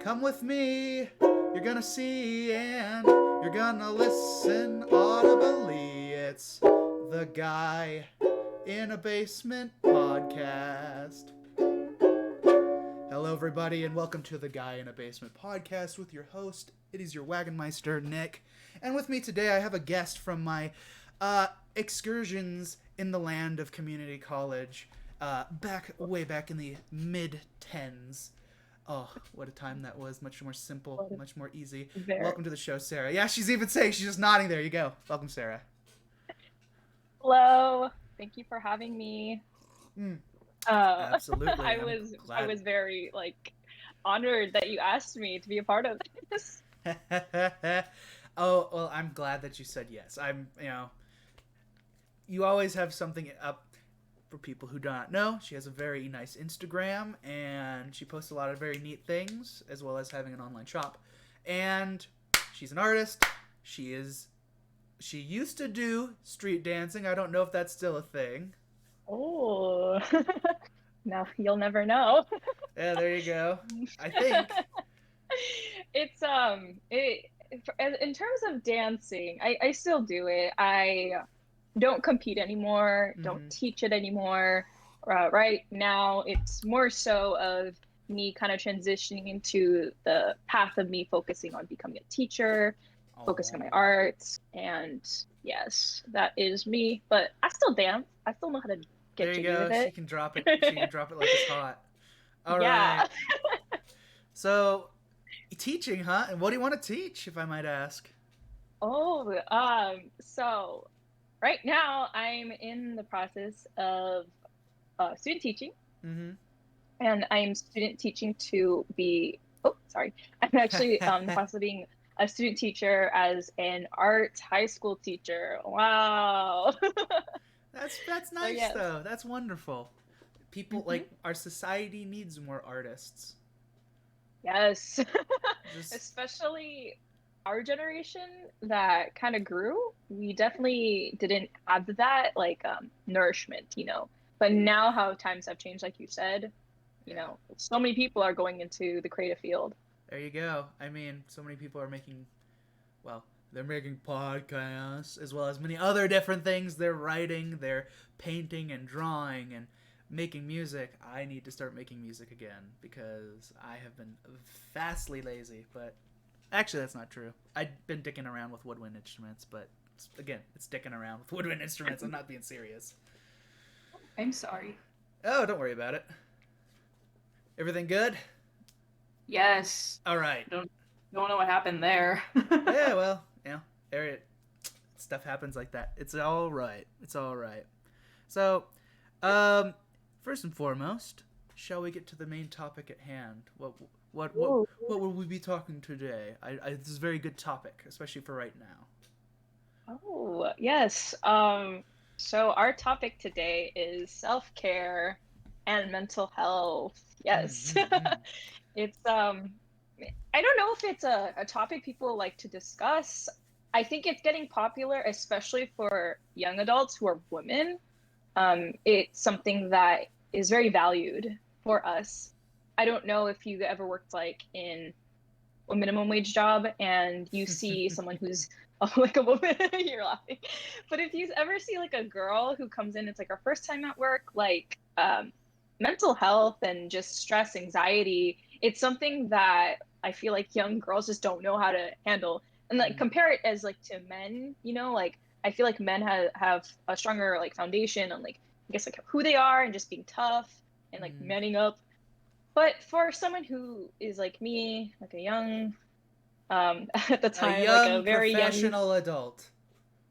Come with me, you're gonna see and you're gonna listen audibly. It's the Guy in a Basement podcast. Hello, everybody, and welcome to the Guy in a Basement podcast with your host. It is your Wagonmeister, Nick. And with me today, I have a guest from my excursions in the land of community college, way back in the mid-10s. Oh, what a time that was. Much more simple, much more easy. Welcome to the show, Sarah. Yeah, she's even saying, she's just nodding there. You go. Welcome, Sarah. Hello. Thank you for having me. Absolutely. I was very honored that you asked me to be a part of this. Oh, well, I'm glad that you said yes. You always have something up. For people who do not know, she has a very nice Instagram, and she posts a lot of very neat things, as well as having an online shop. And she's an artist. She used to do street dancing. I don't know if that's still a thing. Oh, no, you'll never know. Yeah, there you go. I think It's in terms of dancing, I still do it. I don't compete anymore, don't teach it anymore. Right now, it's more so of me kind of transitioning into the path of me focusing on becoming a teacher, focusing on my arts, and yes, that is me. But I still dance. I still know how to get jiggy with it. She can drop it. She can drop it like it's hot. All right. So, teaching, huh? And what do you want to teach, if I might ask? So right now I'm in the process of student teaching. And I'm student teaching to be, I'm actually in the process of being a student teacher as an art high school teacher. Wow. That's nice, yes. Though. That's wonderful. People, our society needs more artists. Yes. Especially our generation that kind of grew. We definitely didn't have that, nourishment, But now how times have changed, like you said, so many people are going into the creative field. There you go. I mean, so many people are they're making podcasts as well as many other different things. They're writing, they're painting and drawing and making music. I need to start making music again because I have been vastly lazy, but actually that's not true. I've been dicking around with woodwind instruments, but again, it's dicking around with woodwind instruments. I'm not being serious. I'm sorry. Oh, don't worry about it. Everything good? Yes. All right. Don't know what happened there. Yeah, well, stuff happens like that. It's all right. It's all right. So, first and foremost, shall we get to the main topic at hand? What will we be talking today? This is a very good topic, especially for right now. Oh, yes. So our topic today is self-care and mental health. Yes. It's I don't know if it's a topic people like to discuss. I think it's getting popular, especially for young adults who are women. It's something that is very valued for us. I don't know if you ever worked in a minimum wage job and you see someone who's like a woman, you're laughing. But if you ever see a girl who comes in, it's her first time at work, mental health and just stress, anxiety, it's something that I feel like young girls just don't know how to handle. And compare it as to men, I feel like men have a stronger foundation on I guess who they are and just being tough and manning up. But for someone who is like me, a young at the time, a very professional adult.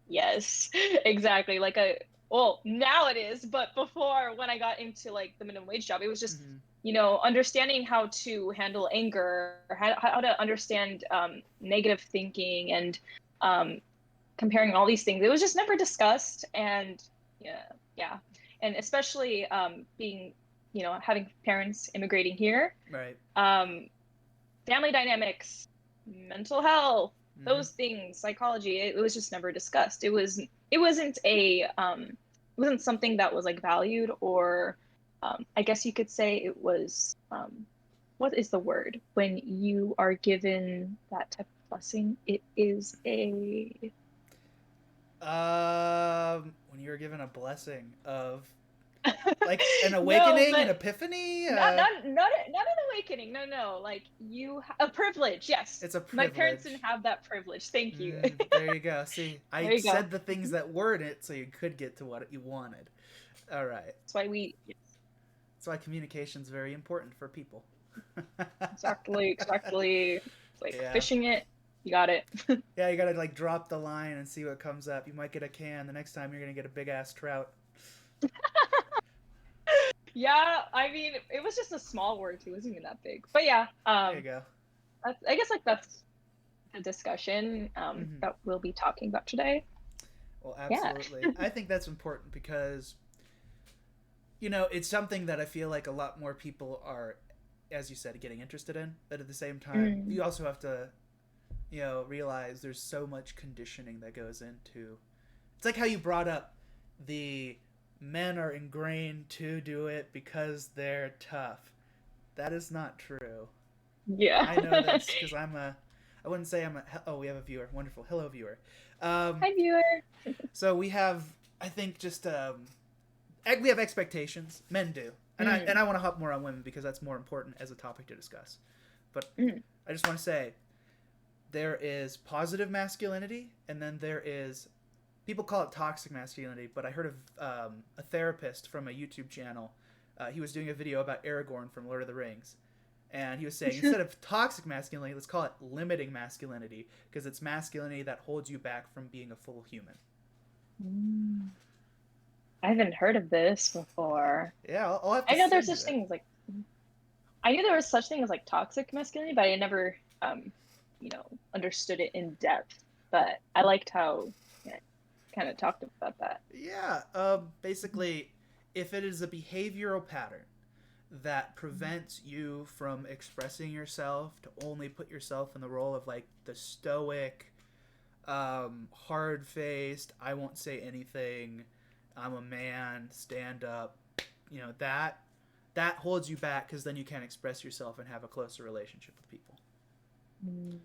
Yes, exactly. Now it is, but before, when I got into the minimum wage job, it was just understanding how to handle anger, how to understand negative thinking, and comparing all these things. It was just never discussed, and and especially being having parents immigrating here, right? Family dynamics, mental health, those things, psychology, it was just never discussed. It wasn't something that was valued, or I guess you could say it was what is the word when you are given that type of blessing? It is a When you're given a blessing of like an no, awakening, an but epiphany, not an awakening. No, no, like a privilege. Yes, it's a my parents privilege. didn't have that privilege. Thank you. There you go. See, There I you go. said the things that were in it so you could get to what you wanted. All right. That's why we That's why communication is very important for people. exactly. It's like Yeah. fishing it. You got it. Yeah, you gotta like drop the line and see what comes up. You might get a can. The next time you're gonna get a big ass trout. Yeah, I mean, it was just a small word too. It wasn't even that big. But yeah, There you go. I guess like that's the discussion Hmm. that we'll be talking about today. Well, Yeah. absolutely. I think that's important because it's something that I feel like a lot more people are, as you said, getting interested in. But at the same time, Mm. you also have to, realize there's so much conditioning that goes into. It's like how you brought up the men are ingrained to do it because they're tough. That is not true. Yeah. I know this because I wouldn't say I'm a. Oh, we have a viewer. Wonderful. Hello, viewer. Um, Hi, viewer. so we have, I think, just we have expectations. Men do, and I Mm. and I want to hop more on women because that's more important as a topic to discuss. But Mm. I just want to say there is positive masculinity, and then there is people call it toxic masculinity. But I heard of a therapist from a YouTube channel. He was doing a video about Aragorn from Lord of the Rings, and he was saying instead of toxic masculinity, let's call it limiting masculinity because it's masculinity that holds you back from being a full human. Mm. I haven't heard of this before. Yeah, I'll have to I know there's send you such that. things like I knew there was such thing as like toxic masculinity, but I never understood it in depth. But I liked how kind of talked about that. Yeah, basically, if it is a behavioral pattern that prevents you from expressing yourself, to only put yourself in the role of like the stoic, hard faced, I won't say anything, I'm a man, stand up, that holds you back because then you can't express yourself and have a closer relationship with people. Mm.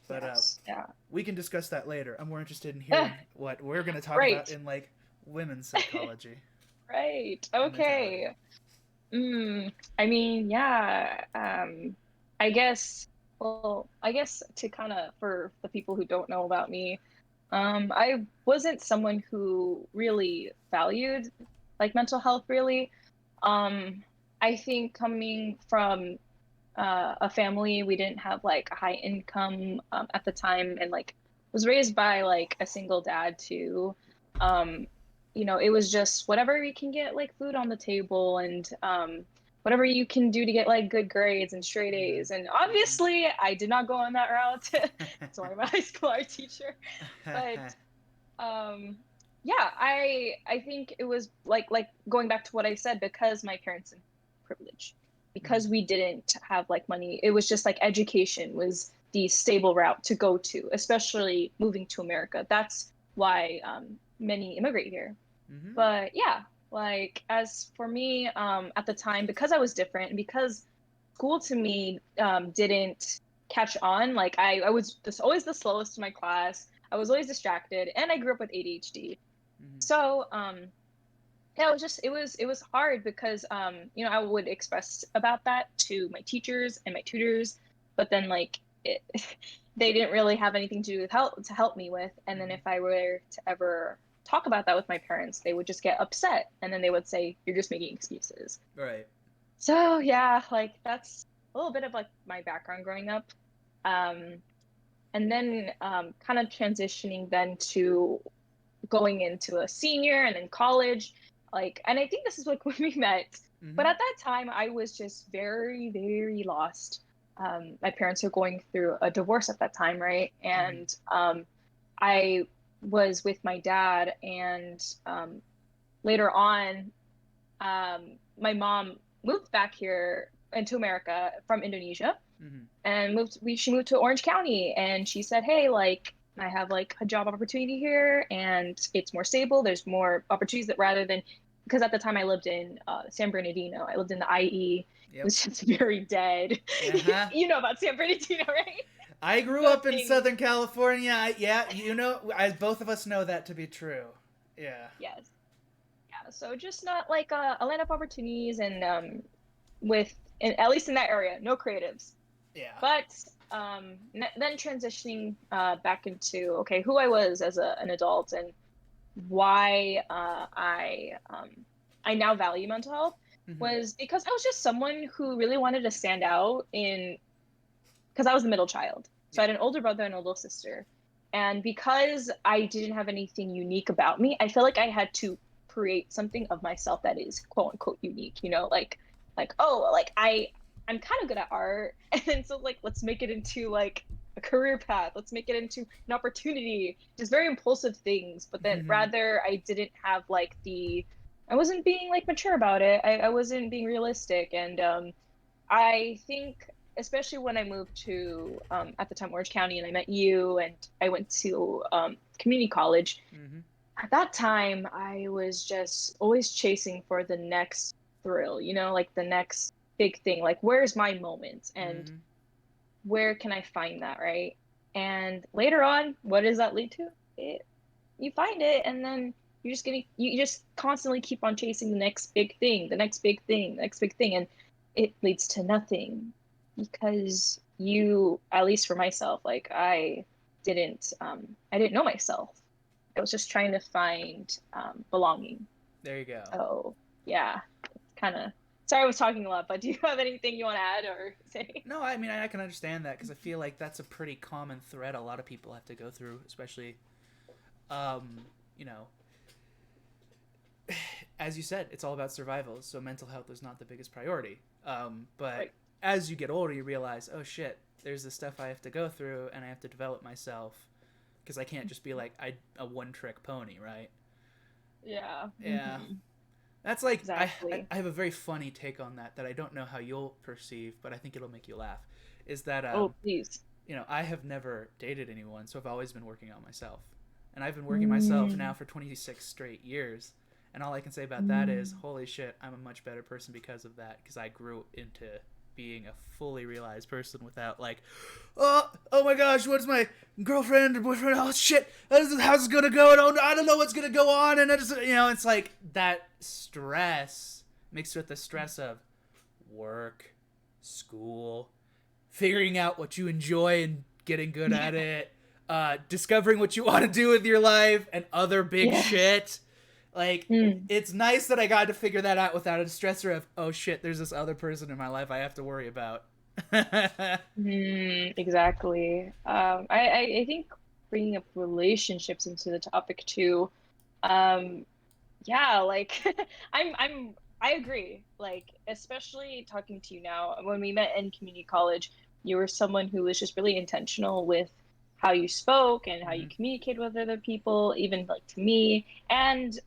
But Yes. Yeah. we can discuss that later. I'm more interested in hearing what we're going to talk about Right. in like women's psychology Right. and mentality. Okay. I mean, yeah. I guess. Well, I guess to kind of for the people who don't know about me, I wasn't someone who really valued like mental health really. Um, I think coming from a family, we didn't have like a high income at the time, and like was raised by like a single dad too. Um, it was just whatever we can get like food on the table and whatever you can do to get like good grades and straight A's. And obviously, I did not go on that route. That's why I'm a high school art teacher. But um, yeah, I think it was like going back to what I said because my parents didn't have privilege, because we didn't have like money. It was just like education was the stable route to go to, especially moving to America. That's why many immigrate here. Mm-hmm. But yeah, like as for me, at the time, because I was different and because school to me didn't catch on, like I was just always the slowest in my class. I was always distracted, and I grew up with ADHD. Mm-hmm. So yeah, it was hard because I would express about that to my teachers and my tutors, but then like they didn't really have anything to do with help me with. And then Mm-hmm. if I were to ever talk about that with my parents, they would just get upset, and then they would say you're just making excuses. Right. So yeah, like that's a little bit of like my background growing up. Um, and then kind of transitioning then to going into a senior and then college, like, and I think this is like when we met, but Mm-hmm. at that time I was just very very lost. My parents were going through a divorce at that time, right? Mm-hmm. And I was with my dad, and later on my mom moved back here into America from Indonesia, Mm-hmm. and she moved to Orange County, and she said, hey, like I have like a job opportunity here and it's more stable, there's more opportunities, that rather than, because at the time I lived in San Bernardino, I lived in the IE, Yep. was just very dead. Uh-huh. You know about San Bernardino, right? I grew up in Southern California. Yeah, as both of us know that to be true. Yeah. Yes. Yeah. So just not like a land of opportunities, and with at least in that area, no creatives. Yeah. But then transitioning back into okay, who I was as an adult and why I now value mental health Mm-hmm. was because I was just someone who really wanted to stand out in because I was the middle child. So I Yeah. had an older brother and an older sister. And because I didn't have anything unique about me, I feel like I had to create something of myself that is quote unquote unique, like oh, like I'm kind of good at art and so like let's make it into like a career path. Let's make it into an opportunity. Just very impulsive things, but then Mm-hmm. rather I didn't have like I wasn't being like mature about it. I wasn't being realistic and I think, especially when I moved to, at the time, Orange County, and I met you, and I went to community college. Mm-hmm. At that time, I was just always chasing for the next thrill, like the next big thing. Like, where's my moment? And Mm-hmm. where can I find that, right? And later on, what does that lead to? You find it, and then you just constantly keep on chasing the next big thing, the next big thing, the next big thing, and it leads to nothing because at least for myself, like I didn't know myself. I was just trying to find belonging. There you go. So yeah, kind of. Sorry, I was talking a lot, but do you have anything you want to add or say? No, I mean I can understand that because I feel like that's a pretty common thread a lot of people have to go through, especially, you know, as you said, it's all about survival. So mental health is not the biggest priority. But Right. as you get older, you realize, oh shit, there's this stuff I have to go through, and I have to develop myself because I can't just be like a one trick pony, right? Yeah. Yeah. Hmm. That's like Exactly. I have a very funny take on that I don't know how you'll perceive, but I think it'll make you laugh. Is that Oh, please. I have never dated anyone, so I've always been working on myself, and I've been working myself now Mm. for 26 straight years. And all I can say about that is, Mm. holy shit, I'm a much better person because of that. Because I grew into being a fully realized person without like, oh my gosh, what's my girlfriend or boyfriend? Oh shit, how's this gonna go? I don't know what's gonna go on, and it's like that stress mixed with the stress of work, school, figuring out what you enjoy and getting good at it, discovering what you want to do with your life, and other big Yes. shit. Like, Mm. it's nice that I got to figure that out without a stressor of, oh shit, there's this other person in my life I have to worry about. Mm, exactly. I think bringing up relationships into the topic too. Um, yeah, like I agree. Like, especially talking to you now, when we met in community college, you were someone who was just really intentional with how you spoke and how you Mm-hmm. communicate with other people, even like to me. And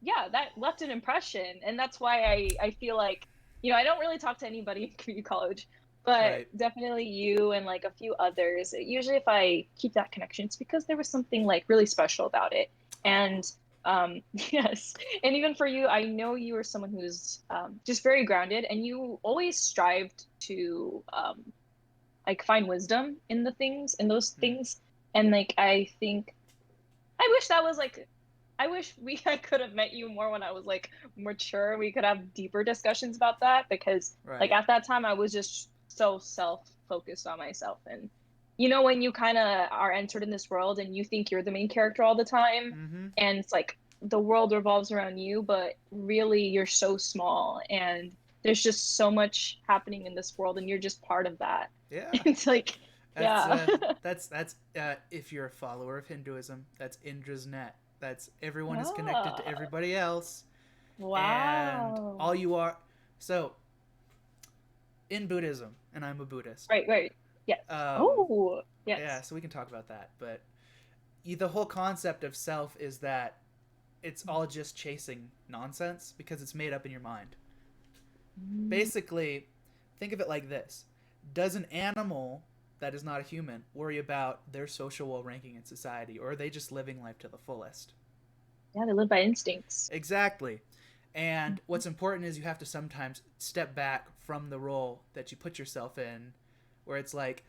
yeah, that left an impression. And that's why I feel like, I don't really talk to anybody in community college, but Right. definitely you and like a few others. Usually if I keep that connection, it's because there was something like really special about it. Aw. And yes, and even for you, I know you are someone who's just very grounded, and you always strived to like find wisdom in in those Mm. things. And like I think I wish that was like I wish I could have met you more when I was like mature. We could have deeper discussions about that because like Right. at that time I was just so self-focused on myself. And when you kind of are entered in this world and you think you're the main character all the time, Mm-hmm. and it's like the world revolves around you, but really you're so small and there's just so much happening in this world and you're just part of that. Yeah. It's like, That's yeah. if you're a follower of Hinduism, that's Indra's net. That's everyone is connected to Ah, everybody else, and wow. all you are. So in Buddhism, and I'm a Buddhist. Right, right. Yes. Um, Oh, yeah, yes. so we can talk about that. But the whole concept of self is that it's all just chasing nonsense because it's made up in your mind. Mm. Basically, think of it like this: does an animal that is not a human worry about their social well ranking in society, or are they just living life to the fullest? Yeah, they live by instincts. Exactly. And what's important is you have to sometimes step back from the role that you put yourself in, where it's like,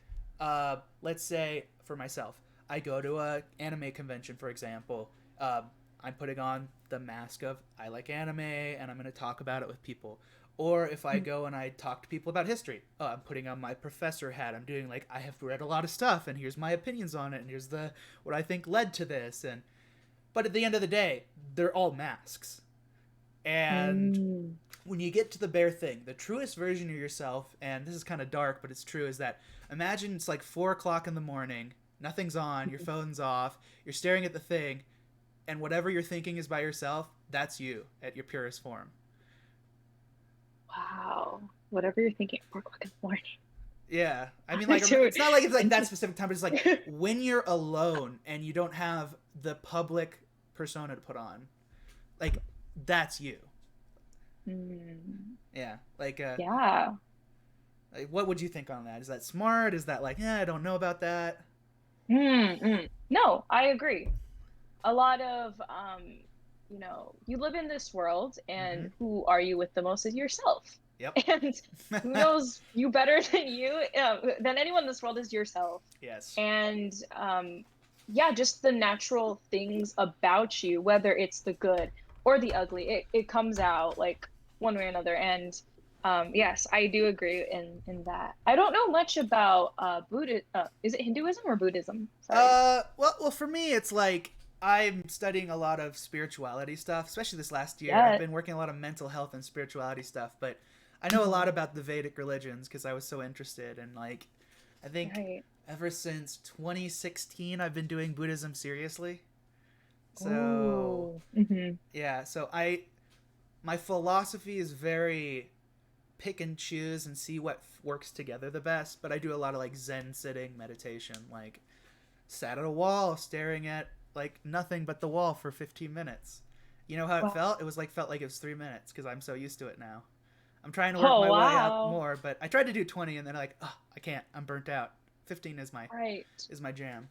let's say for myself, I go to a anime convention, for example. I'm putting on the mask of I like anime, and I'm going to talk about it with people. Or if I go and I talk to people about history, I'm putting on my professor hat. I'm doing like, I have read a lot of stuff, and here's my opinions on it, and here's what I think led to this. But at the end of the day, they're all masks. And when you get to the bare thing, the truest version of yourself, and this is kind of dark, but it's true, is that imagine it's like 4 o'clock in the morning, nothing's on, your phone's off, you're staring at the thing, and whatever you're thinking is by yourself, that's you at your purest form. Wow. Whatever you're thinking at 4 o'clock in the morning. Yeah. I mean, like, it's not like it's like that specific time, but it's like when you're alone and you don't have the public persona to put on, like, that's you. Yeah. Like, yeah. Like, what would you think on that? Is that smart? Is that like, yeah, I don't know about that? No, I agree. A lot of, you live in this world, and who are you with the most is yourself. Yep. And who knows you better than you, than anyone in this world is yourself. Yes. And, yeah, just the natural things about you, whether it's the good or the ugly, it comes out like one way or another. And yes, I do agree in that. I don't know much about Buddha. Is it Hinduism or Buddhism? Sorry. Well, for me, it's like I'm studying a lot of spirituality stuff, especially this last year. Yeah. I've been working a lot of mental health and spirituality stuff, but I know a lot about the Vedic religions because I was so interested. And like, I think ever since 2016, I've been doing Buddhism seriously. So yeah, so my philosophy is very pick and choose and see what works together the best. But I do a lot of like Zen sitting meditation, like sat at a wall staring at like nothing but the wall for 15 minutes. You know how it felt? It was like felt like it was 3 minutes because I'm so used to it now. I'm trying to work my way up more, but I tried to do 20 and then like, oh, I can't. I'm burnt out. 15 is my jam.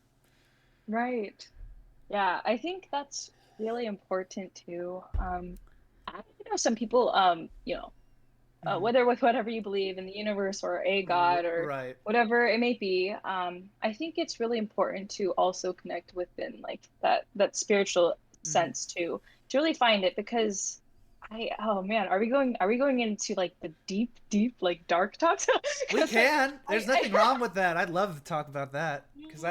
Right. Yeah, I think that's really important too. I know some people, whether with whatever you believe in the universe or a God or whatever it may be, I think it's really important to also connect within like that spiritual sense to really find it, because oh man, are we going into like the deep like dark talks? We can. There's nothing wrong with that. I'd love to talk about that because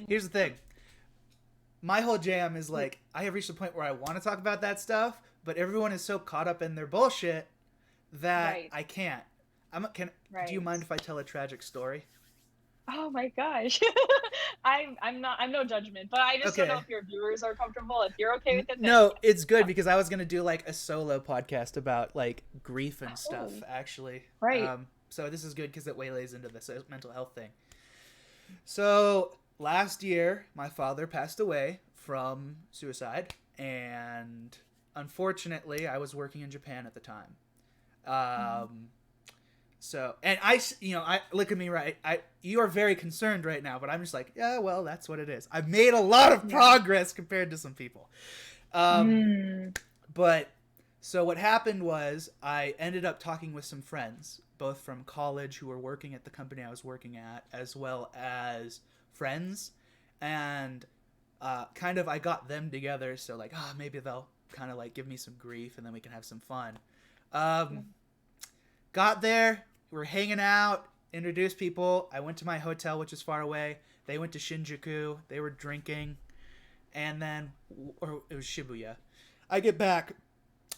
here's the thing. My whole jam is like I have reached a point where I want to talk about that stuff, but everyone is so caught up in their bullshit that I can't. Do you mind if I tell a tragic story? Oh my gosh. I'm no judgment, but I just don't know if your viewers are comfortable. If you're okay with it, no, it's good because I was gonna do like a solo podcast about like grief and stuff actually. Right. So this is good because it waylays into this mental health thing. So last year, my father passed away from suicide, and unfortunately, I was working in Japan at the time. So, and I look at me, right? You are very concerned right now, but I'm just like, yeah, well, that's what it is. I've made a lot of progress compared to some people. But so what happened was I ended up talking with some friends, both from college who were working at the company I was working at, as well as friends. And kind of I got them together. So like, maybe they'll kind of like give me some grief and then we can have some fun. Got there, we were hanging out, introduced people. I went to my hotel, which is far away. They went to Shinjuku. They were drinking. And then, or it was Shibuya. I get back.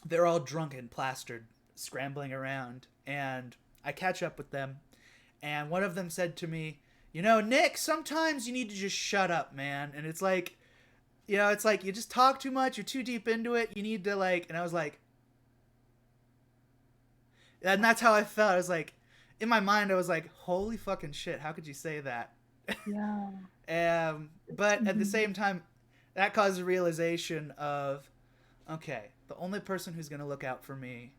They're all drunk and plastered, scrambling around. And I catch up with them. And one of them said to me, Nick, sometimes you need to just shut up, man. And it's like, it's like you just talk too much. You're too deep into it. You need to like, and I was like, and that's how I felt. I was like, in my mind, I was like, holy fucking shit. How could you say that? Yeah. But at the same time, that caused a realization of, okay, the only person who's going to look out for me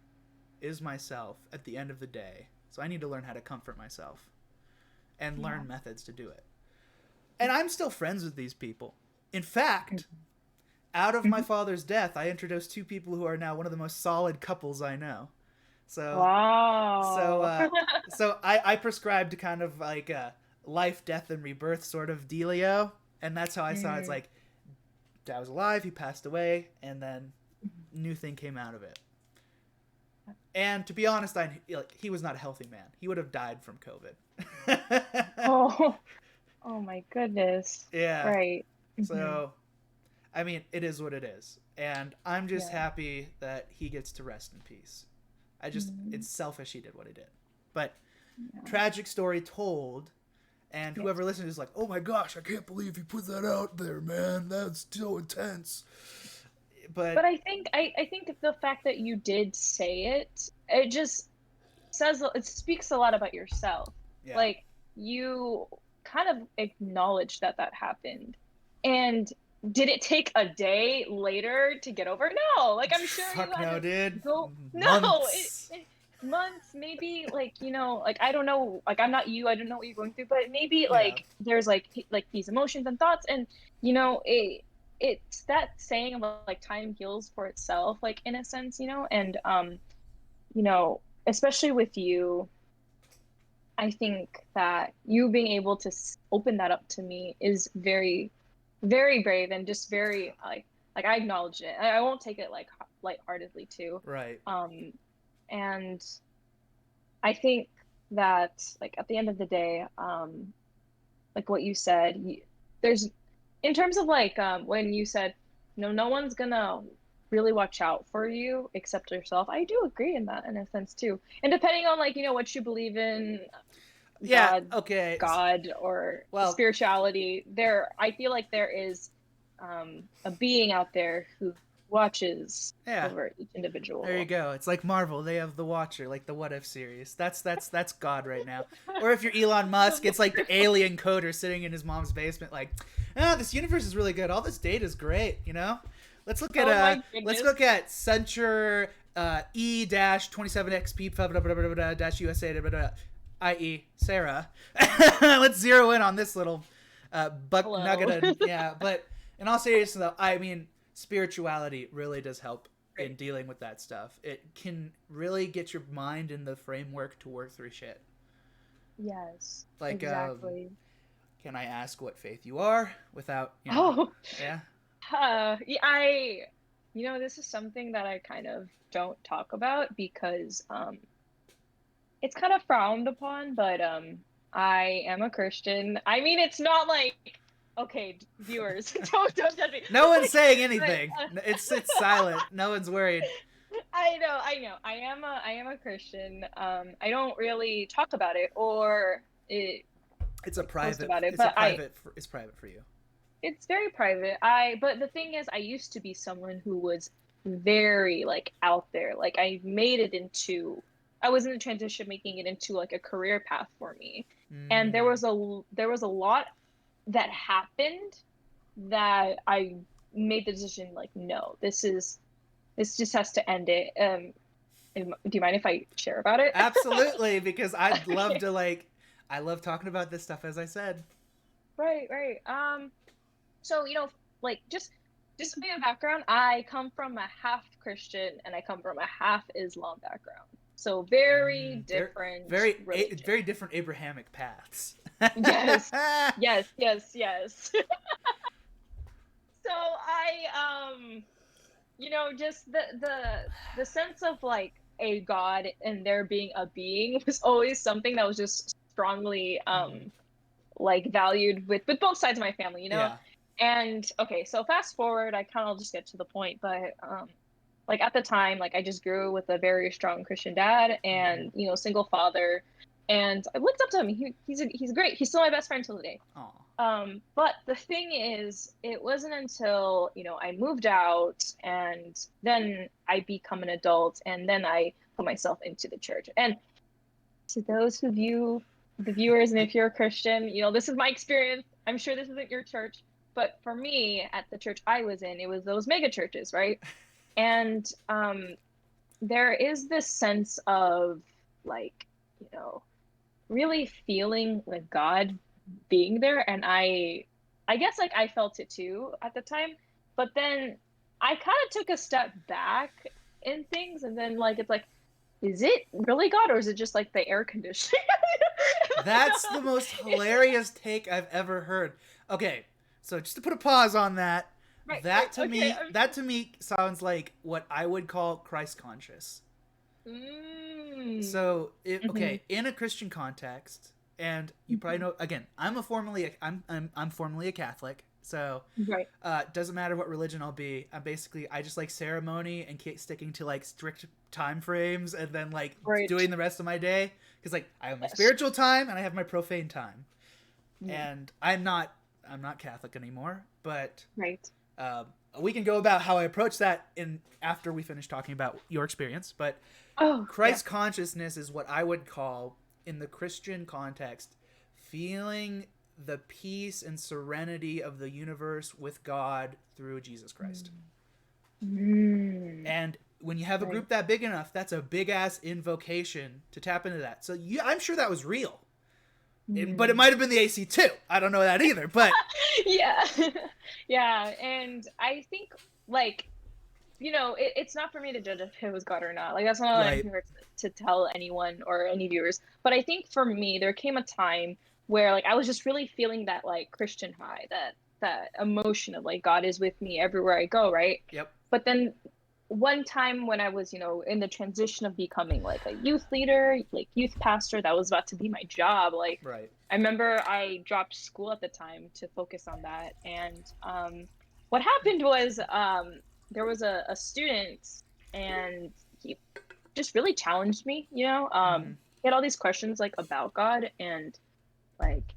is myself at the end of the day. So I need to learn how to comfort myself and learn methods to do it. And I'm still friends with these people. In fact, out of my father's death, I introduced two people who are now one of the most solid couples I know. So, so, Wow. uh, so I prescribe to kind of like a life, death, and rebirth sort of dealio, and that's how I saw it. It's Mm. like dad was alive, he passed away, and then new thing came out of it. And to be honest, he was not a healthy man. He would have died from COVID. Oh, oh my goodness. Yeah. Right. Hmm. So, I mean, it is what it is, and I'm just Yeah. happy that he gets to rest in peace. Mm. It's selfish he did what he did, but Yeah. tragic story told. And Yeah. whoever listens is like, "Oh my gosh, I can't believe you put that out there, man. That's so intense." But But I think the fact that you did say it, it just it speaks a lot about yourself. yeah, Like you kind of acknowledged that that happened. And did it take a day later to get over? No. Like I'm sure you fuck had no, to dude. go no, Months. months, maybe like, like I don't know, like I'm not you, I don't know what you're going through, but maybe Yeah, like there's like these emotions and thoughts and it's that saying about like time heals for itself, like in a sense, and especially with you, I think that you being able to open that up to me is very, very brave and just very like I acknowledge it. I won't take it like lightheartedly too. right. Um, and I think that like at the end of the day, like what you said, there's in terms of like when you said, no one's gonna really watch out for you except yourself. I do agree in that in a sense too. And depending on like what you believe in, Yeah. God, Okay. God or Well, spirituality, I feel like there is a being out there who watches yeah. over each There you individual. go. It's like Marvel. They have the Watcher, like the What If series. That's God right now. Or if you're Elon Musk, it's like the alien coder sitting in his mom's basement, like, this universe is really good. All this data is great. Let's look at Oh my let's goodness. look at Censure E-27XP dash USA i.e. Sarah. Let's zero in on this little buck nugget. Hello. Yeah, but in all seriousness, though, I mean, spirituality really does help in Great. dealing with that stuff. It can really get your mind in the framework to work through shit. Yes, Like, exactly. can I ask what faith you are without, Oh, yeah? yeah, this is something that I kind of don't talk about because it's kind of frowned upon, but I am a Christian. I mean, it's not like okay, viewers, don't judge me. No one's saying But anything. It's silent. No one's worried. I know. I am a Christian. I don't really talk about it or It's a like post private. about it, It's a but private. It's private for you. it's very private. But the thing is, I used to be someone who was very like out there. Like I was in the transition making it into like a career path for me. And there Mm. was a lot that happened that I made the decision like, no, this just has to end it. Do you mind if I share about it? Absolutely, because I'd love Okay. to I love talking about this stuff, as I said. Right, right. So, like just a bit of background, I come from a half Christian and I come from a half Islam background. So very Very, different religion. very different Abrahamic paths. Yes. Yes, yes, yes. So just the sense of like a god and there being a being was always something that was just strongly Mhm. like valued with both sides of my family. Yeah. And okay, so fast forward, I kind of just get to the point, but like at the time, like I just grew with a very strong Christian dad Mm-hmm. and single father, and I looked up to him. He's great. He's still my best friend till today. Aw. But the thing is, it wasn't until, I moved out and then I become an adult and then I put myself into the church. And to those who view the viewers, and if you're a Christian, this is my experience. I'm sure this isn't your church, but for me, at the church I was in, it was those mega churches, right? And there is this sense of like, you know, really feeling like God being there, and I guess like I felt it too at the time, but then I kind of took a step back in things, and then like it's like, is it really God or is it just like the air conditioning? That's the most hilarious take I've ever heard. Okay, so just to put a pause on that, Right, that right, to okay. me, that to me sounds like what I would call Christ conscious. Mm. So, Mm-hmm. okay, in a Christian context, and you probably know. Again, I'm formally a Catholic, so Right, doesn't matter what religion I'll be. I just like ceremony and sticking to like strict time frames, and then like right. doing the rest of my day because like I have my Yes. spiritual time and I have my profane time, Mm. and I'm not Catholic anymore, but Right. um, we can go about how I approach that in after we finish talking about your experience, but Oh, yeah. Christ consciousness is what I would call, in the Christian context, feeling the peace and serenity of the universe with God through Jesus Christ. Mm. And when you have a Right. group that big enough, that's a big ass invocation to tap into that. So I'm sure that was real. But it Mm. might have been the AC too. I don't know that either. But Yeah. Yeah, and I think like, it's not for me to judge if it was God or not. Like that's not what I'm right. here to tell anyone or any viewers. But I think for me, there came a time where like I was just really feeling that like Christian high, that emotion of like God is with me everywhere I go, right? Yep. But then one time when I was, in the transition of becoming like a youth leader, like youth pastor, that was about to be my job. Like Right. I remember I dropped school at the time to focus on that. And what happened was there was a student, and he just really challenged me, Mm-hmm. he had all these questions like about God, and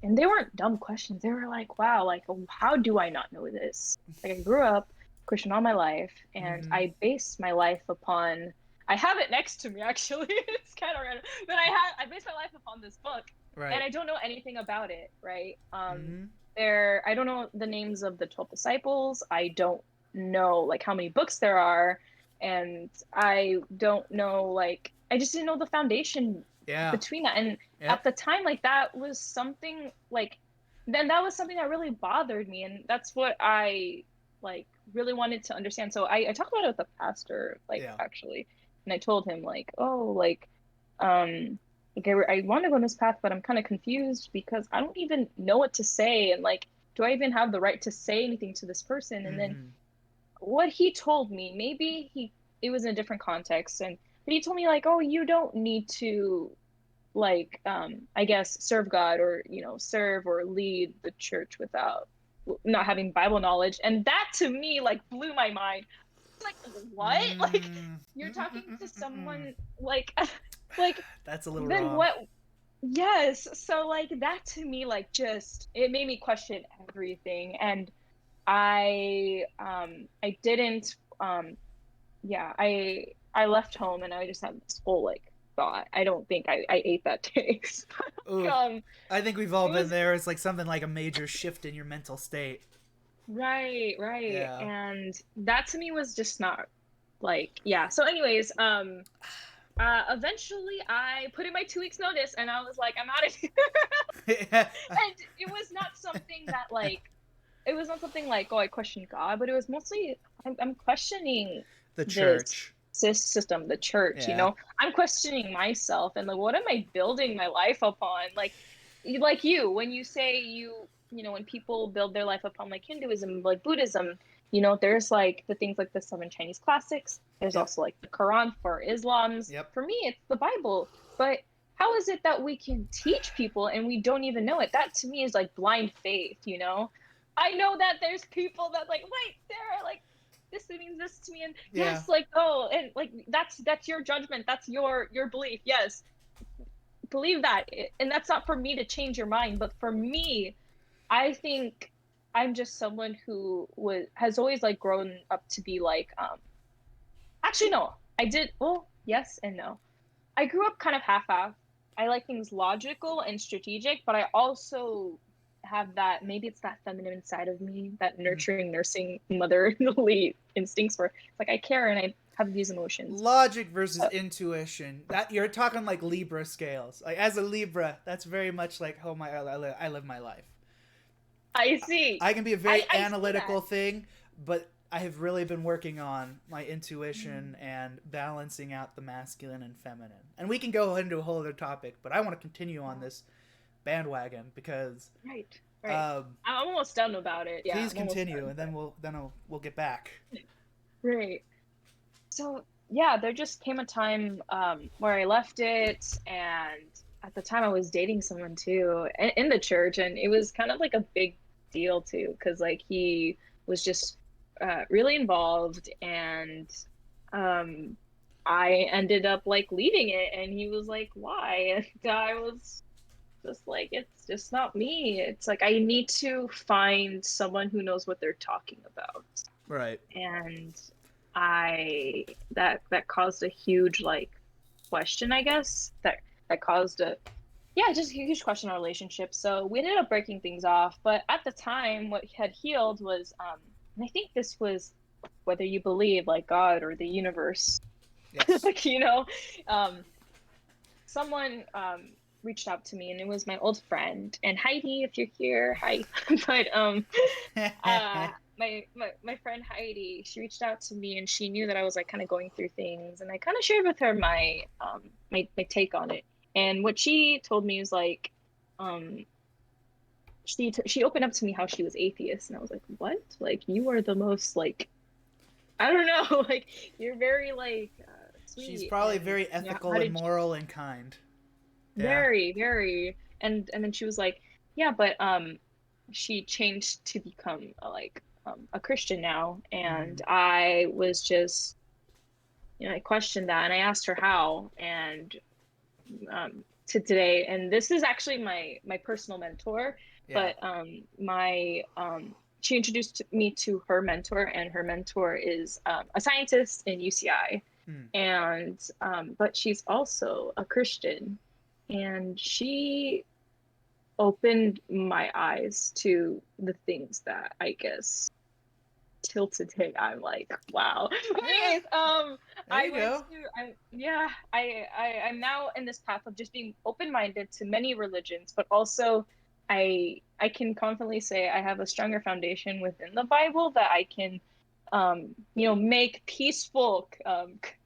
they weren't dumb questions. They were like, wow, like how do I not know this? Like I grew up Christian all my life, and Mm-hmm. I based my life upon, I have it next to me actually. It's kind of random, but I based my life upon this book, and Right. I don't know anything about it, right? Mm-hmm. I don't know the names of the 12 disciples. I don't know like how many books there are, and I don't know, like I just didn't know the foundation Yeah. between that. And at Yep. the time, like that was something like, then that was something that really bothered me, and that's what I like really wanted to understand. So I talked about it with the pastor, like Yeah. actually, and I told him like, oh, um like I want to go on this path, but I'm kind of confused because I don't even know what to say, and like, do I even have the right to say anything to this person? And then Mm-hmm. what he told me, maybe it was in a different context, but he told me like, oh, you don't need to like I guess serve God, or serve or lead the church without not having Bible knowledge. And that to me like blew my mind. Like, what? Like Mm. you're talking to Mm-mm-mm-mm-mm. someone like like That's a little then wrong. what? Yes, so like that to me like just it made me question everything. And I didn't yeah, I left home, and I just had this whole like thought. I don't think I ate that day. So, Ooh, um I think we've all it been was there. It's like something like a major shift in your mental state. right, right. Yeah. And that to me was just not like, yeah. So anyways, eventually I put in my 2 weeks notice, and I was like, I'm out of here. And it was not something that like, it was not something like, oh, I question God, but it was mostly I'm questioning the this church. system, the church. Yeah. I'm questioning myself, and like, what am I building my life upon? Like, when you say when people build their life upon like Hinduism, like Buddhism, there's like the things like the seven Chinese classics. There's Yep. also like the Quran for Islam's. Yep. For me, it's the Bible. But how is it that we can teach people and we don't even know it? That to me is like blind faith. I know that there's people that like, wait, Sarah, like this means this to me, and Yeah. yes, like, oh, and like that's your judgment, that's your belief. Yes, believe that. And that's not for me to change your mind, but for me, I think I'm just someone who has always like grown up to be like, actually no, I did, well, yes and no. I grew up kind of half-half. I like things logical and strategic, but I also have that, maybe it's that feminine side of me, that Mm. nurturing, nursing, motherly instincts where it's like I care and I have these emotions. Logic versus Uh, intuition. That you're talking like Libra scales. Like as a Libra, that's very much like how I live my life. I see. I can be a very I see that. analytical thing, but I have really been working on my intuition and balancing out the masculine and feminine. And we can go into a whole other topic, but I want to continue on this bandwagon because Right. I'm almost done about it. Yeah. Please continue, and then we'll get back. Right. So yeah, there just came a time where I left it, and at the time I was dating someone too in the church, and it was kind of like a big deal too, because like he was just really involved, and I ended up like leaving it, and he was like, "Why?" And I was just like, "It's just not me. It's like I need to find someone who knows what they're talking about." Right. And that caused a huge like question, I guess, that caused a just a huge question in our relationship. So we ended up breaking things off, but at the time what had healed was and I think this was, whether you believe like God or the universe, yes. like someone reached out to me, and it was my old friend. And Heidi, if you're here, hi. But my friend Heidi, she reached out to me, and she knew that I was like kind of going through things, and I kind of shared with her my my take on it. And what she told me was like, she opened up to me how she was atheist, and I was like, what? Like, you are the most like, I don't know, like you're very like sweet. She's probably and, very ethical and moral and kind. Yeah. Very, very. And then she was like, yeah, but she changed to become a Christian now. And I was just, I questioned that, and I asked her how. And to today, and this is actually my personal mentor, but she introduced me to her mentor, and her mentor is a scientist in UCI. And but she's also a Christian, and she opened my eyes to the things that I guess till today I'm like, wow. Anyways, I'm now in this path of just being open-minded to many religions, but also I can confidently say I have a stronger foundation within the Bible that I can make peaceful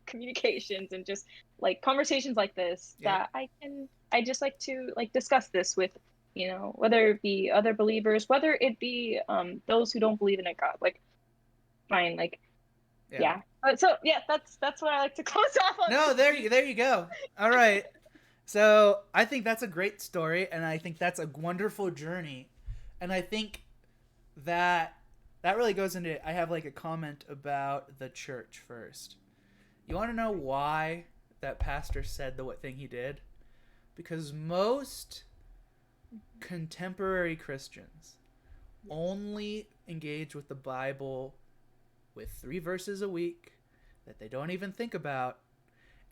communications and just like conversations like this that I just like to like discuss this with, whether it be other believers, whether it be those who don't believe in a God, like fine, like so that's what I like to close off on. No, there you go. All right. So I think that's a great story, and I think that's a wonderful journey, and I think that really goes into, I have like a comment about the church first. You want to know why that pastor said the what thing he did? Because most contemporary Christians only engage with the Bible with 3 verses a week that they don't even think about,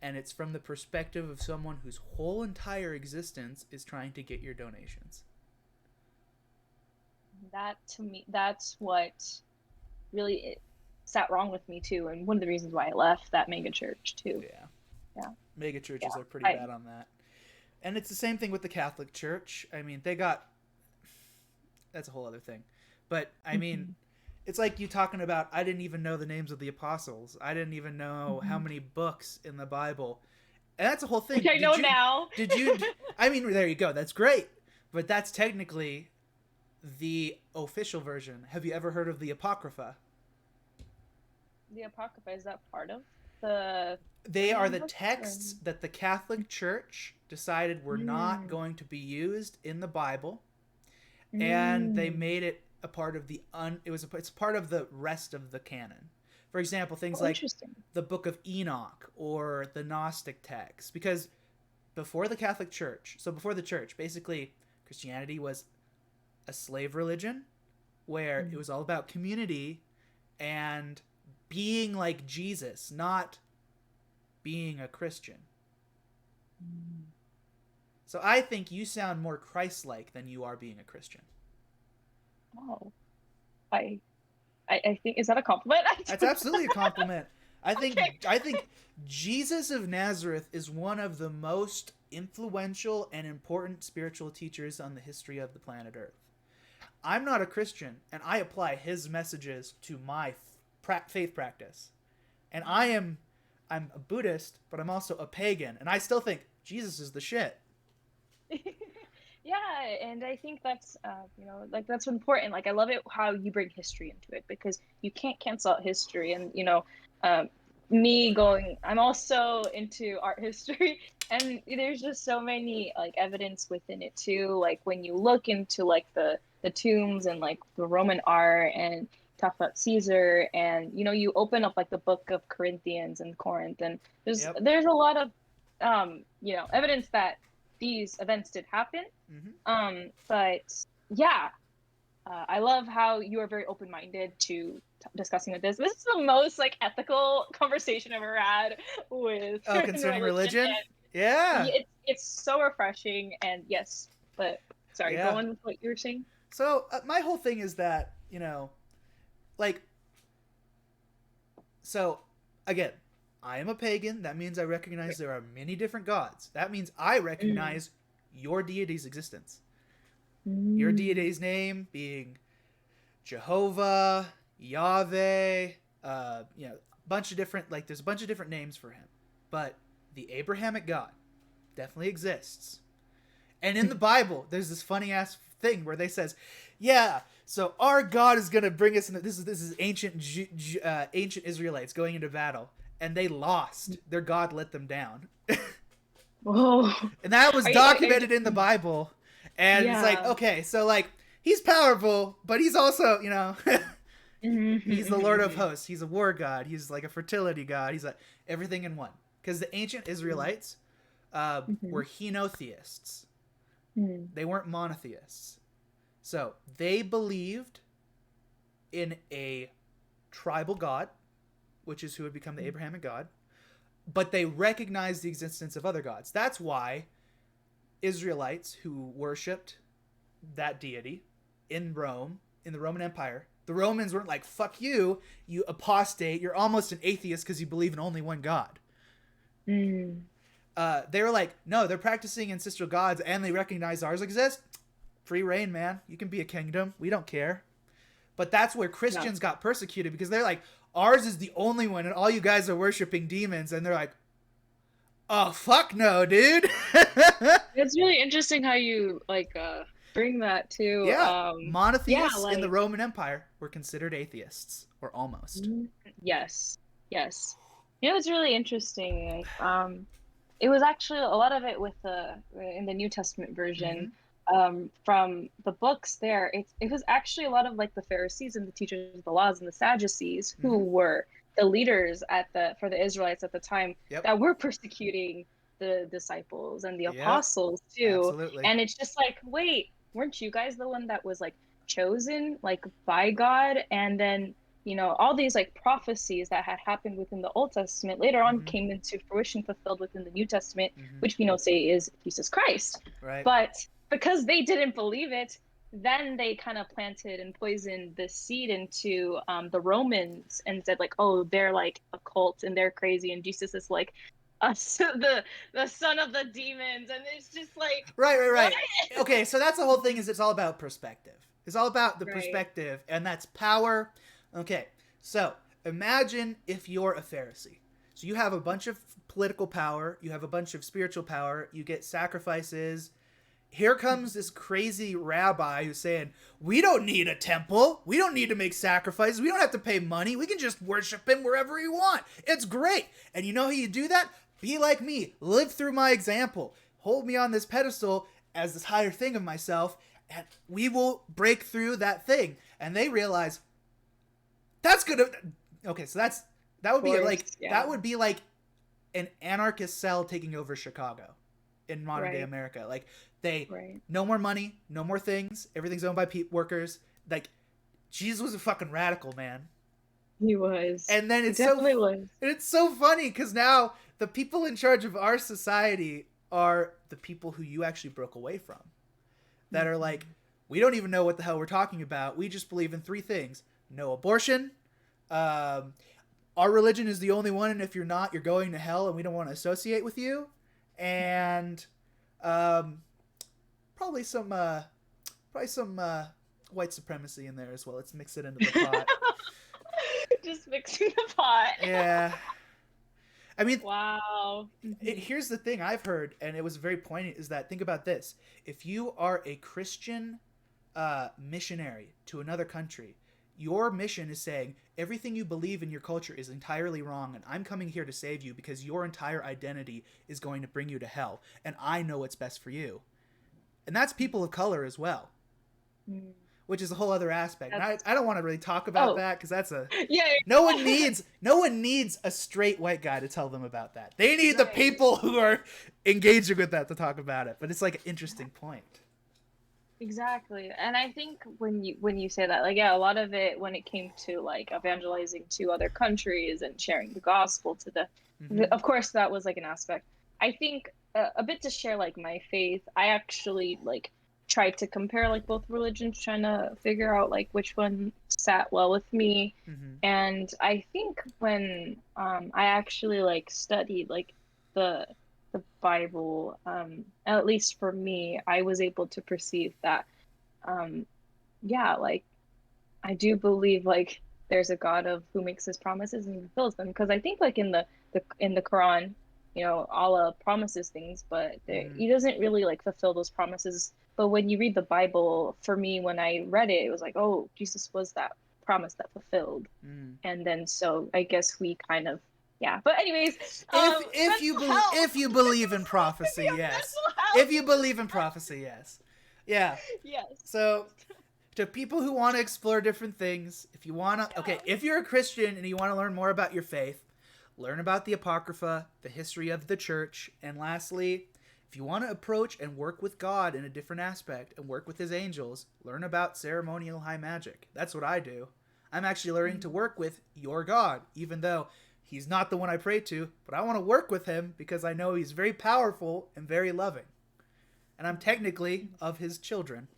and it's from the perspective of someone whose whole entire existence is trying to get your donations. That, to me, that's what really sat wrong with me too, and one of the reasons why I left that mega church too. Yeah. Mega churches are pretty bad on that. And it's the same thing with the Catholic Church. I mean, that's a whole other thing. But I mean, it's like you talking about, I didn't even know the names of the apostles. I didn't even know how many books in the Bible. And that's a whole thing. Which I know now. Did you? I mean, there you go. That's great. But that's technically the official version. Have you ever heard of the Apocrypha? The Apocrypha, is that part of the... They are the texts that the Catholic Church decided were not going to be used in the Bible. And they made it a part of it's part of the rest of the canon. For example, things like the Book of Enoch or the Gnostic texts. Because before the Catholic Church, so before the church, basically Christianity was a slave religion where it was all about community and being like Jesus, not being a Christian. So I think you sound more Christ-like than you are being a Christian. Oh, I think, is that a compliment? That's absolutely a compliment. I think Jesus of Nazareth is one of the most influential and important spiritual teachers on the history of the planet Earth. I'm not a Christian, and I apply his messages to my faith practice. And I'm a Buddhist, but I'm also a pagan, and I still think Jesus is the shit. Yeah, and I think that's like that's important. Like I love it how you bring history into it, because you can't cancel out history. And I'm also into art history, and there's just so many like evidence within it too. Like when you look into like the tombs and like the Roman art, and talk about Caesar, and you open up like the book of Corinthians and Corinth, and Yep. there's a lot of evidence that these events did happen. But yeah, I love how you are very open-minded to discussing with this. This is the most like ethical conversation I've ever had with Oh, concerning religion? And Yeah. it's so refreshing. And yes, but sorry, go Yeah. on with what you were saying. So my whole thing is that, like, so again, I am a pagan. That means I recognize there are many different gods. That means I recognize your deity's existence. Your deity's name being Jehovah, Yahweh, bunch of different, like, there's a bunch of different names for him. But the Abrahamic God definitely exists. And in the Bible, there's this funny ass thing where they says, yeah, so our God is gonna bring us into this is ancient Israelites going into battle, and they lost. Their God let them down. Whoa. And that was documented in the Bible. And it's like, okay, so like he's powerful, but he's also, he's the Lord of hosts. He's a war god. He's like a fertility god. He's like everything in one. Because the ancient Israelites were henotheists. They weren't monotheists. So they believed in a tribal god, which is who would become the Abrahamic God, but they recognized the existence of other gods. That's why Israelites who worshipped that deity in Rome, in the Roman Empire, the Romans weren't like, fuck you, you apostate, you're almost an atheist because you believe in only one god. They were like, no, they're practicing ancestral gods and they recognize ours exist. Free reign, man. You can be a kingdom. We don't care. But that's where Christians got persecuted, because they're like, ours is the only one and all you guys are worshiping demons. And they're like, oh, fuck no, dude. It's really interesting how you like bring that to monotheists in the Roman Empire were considered atheists, or almost. Yes. It's really interesting. It was actually a lot of it with in the New Testament version. From the books there, it was actually a lot of like the Pharisees and the teachers of the laws and the Sadducees who were the leaders for the Israelites at the time that were persecuting the disciples and the apostles too. Absolutely. And it's just like, wait, weren't you guys the one that was like chosen like by God? And then all these like prophecies that had happened within the Old Testament later on came into fruition, fulfilled within the New Testament, which we know say is Jesus Christ. Right. But because they didn't believe it, then they kind of planted and poisoned the seed into the Romans and said like, oh, they're like a cult and they're crazy, and Jesus is like the son of the demons, and it's just like right. Okay, so that's the whole thing. Is it's all about perspective. It's all about the perspective, and that's power. Okay, so imagine if you're a Pharisee. So you have a bunch of political power, you have a bunch of spiritual power, you get sacrifices. Here comes this crazy rabbi who's saying, we don't need a temple. We don't need to make sacrifices. We don't have to pay money. We can just worship him wherever we want. It's great. And you know how you do that? Be like me. Live through my example. Hold me on this pedestal as this higher thing of myself, and we will break through that thing. And they realize, that's gonna... Okay, so that would be like an anarchist cell taking over Chicago in modern day America. Like, no more money, no more things. Everything's owned by workers. Like, Jesus was a fucking radical, man. He was. And then it's so funny because now the people in charge of our society are the people who you actually broke away from. That are like, we don't even know what the hell we're talking about. We just believe in 3 things. No abortion. Our religion is the only one, and if you're not, you're going to hell, and we don't want to associate with you. And probably some white supremacy in there as well. Let's mix it into the pot. Just mixing the pot. Yeah. I mean, Wow. here's the thing I've heard, and it was very poignant, is that, think about this. If you are a Christian missionary to another country, your mission is saying everything you believe in your culture is entirely wrong, and I'm coming here to save you because your entire identity is going to bring you to hell, and I know what's best for you. And that's people of color as well, which is a whole other aspect. And I don't want to really talk about that, because that's a yeah. no one needs a straight white guy to tell them about that. They need the people who are engaging with that to talk about it. But it's like an interesting point. Exactly. And I think when you say that, like, yeah, a lot of it, when it came to like evangelizing to other countries and sharing the gospel to of course that was like an aspect. I think a bit to share like my faith, I actually like tried to compare like both religions, trying to figure out like which one sat well with me. And I think when I actually like studied like the Bible, at least for me, I was able to perceive that, yeah, like I do believe like there's a God of who makes his promises and fulfills them. Because I think like in the Quran, Allah promises things, but he doesn't really like fulfill those promises. But when you read the Bible, for me, when I read it, it was like, oh, Jesus was that promise that fulfilled. And then so I guess we kind of, yeah. But anyways, if you believe in prophecy, yes. If you believe in prophecy, yes. Yeah. Yes. So to people who want to explore different things, if you want to, okay, if you're a Christian and you want to learn more about your faith, learn about the Apocrypha, the history of the church, and lastly, if you want to approach and work with God in a different aspect and work with his angels, learn about ceremonial high magic. That's what I do. I'm actually learning to work with your God, even though he's not the one I pray to, but I want to work with him because I know he's very powerful and very loving. And I'm technically of his children.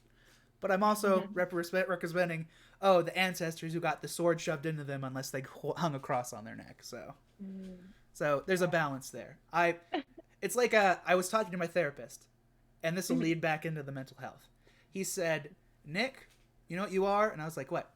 But I'm also representing, the ancestors who got the sword shoved into them unless they hung a cross on their neck. So there's a balance there. It's like I was talking to my therapist, and this will lead back into the mental health. He said, Nick, you know what you are? And I was like, what?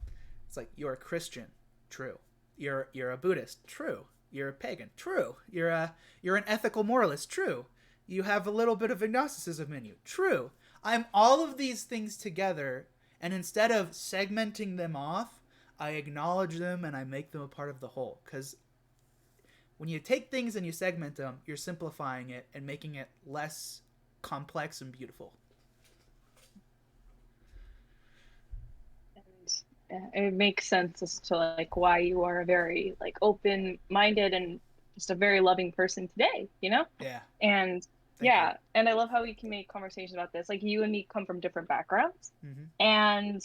It's like, you're a Christian. True. You're a Buddhist. True. You're a pagan. True. You're an ethical moralist. True. You have a little bit of agnosticism in you. True. I'm all of these things together, and instead of segmenting them off, I acknowledge them and I make them a part of the whole. Because when you take things and you segment them, you're simplifying it and making it less complex and beautiful. And it makes sense as to like why you are a very like open-minded and just a very loving person today, Yeah. And Thank you. And I love how we can make conversations about this. Like you and me come from different backgrounds, and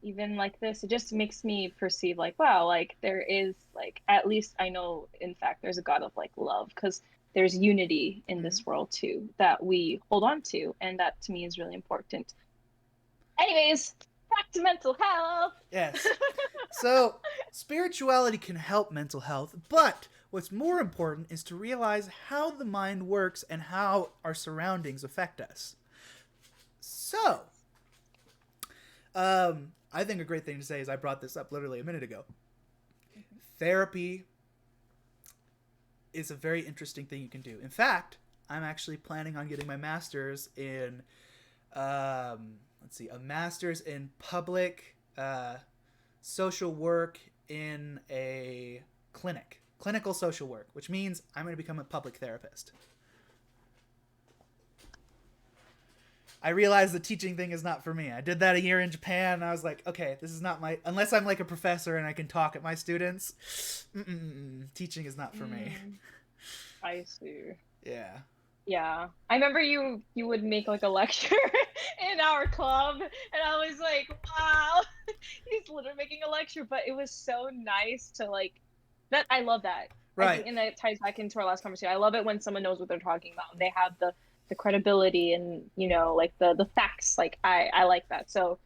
even like this, it just makes me perceive like, wow, like there is like, at least I know, in fact, there's a God of like love, because there's unity in this world too that we hold on to, and that to me is really important. Anyways, back to mental health. Yes. So spirituality can help mental health, but what's more important is to realize how the mind works and how our surroundings affect us. So, I think a great thing to say is, I brought this up literally a minute ago. Therapy is a very interesting thing you can do. In fact, I'm actually planning on getting my master's in, a master's in public social work in a clinical social work, which means I'm going to become a public therapist. I realized the teaching thing is not for me. I did that a year in Japan, and I was like, okay, this is not unless I'm like a professor and I can talk at my students, teaching is not for me. I see. Yeah. Yeah. I remember you would make like a lecture in our club, and I was like, wow, he's literally making a lecture, but it was so nice to like, that I love that. Right. And that ties back into our last conversation. I love it when someone knows what they're talking about, and they have the credibility and, like the facts. Like I like that. So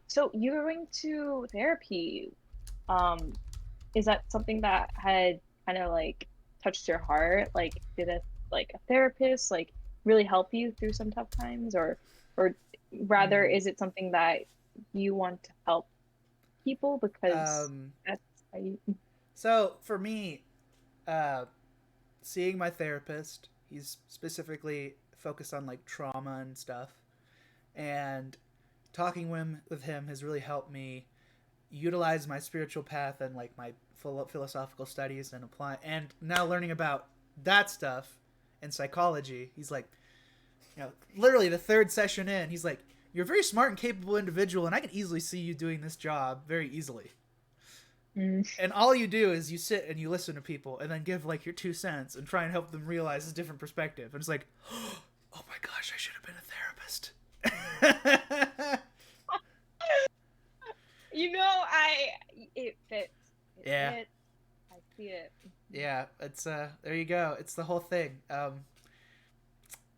so you're going to therapy. Is that something that had kind of like touched your heart? Like did a therapist like really help you through some tough times, or rather is it something that you want to help people because that's Right. So for me, seeing my therapist, he's specifically focused on like trauma and stuff, and talking with him has really helped me utilize my spiritual path and like my philosophical studies and apply, and now learning about that stuff and psychology. He's like, literally the third session in, he's like, you're a very smart and capable individual, and I can easily see you doing this job very easily. And all you do is you sit and you listen to people and then give like your 2 cents and try and help them realize a different perspective. And it's like, oh my gosh, I should have been a therapist. It fits. It Yeah. fits. I see it. Yeah, it's there you go. It's the whole thing.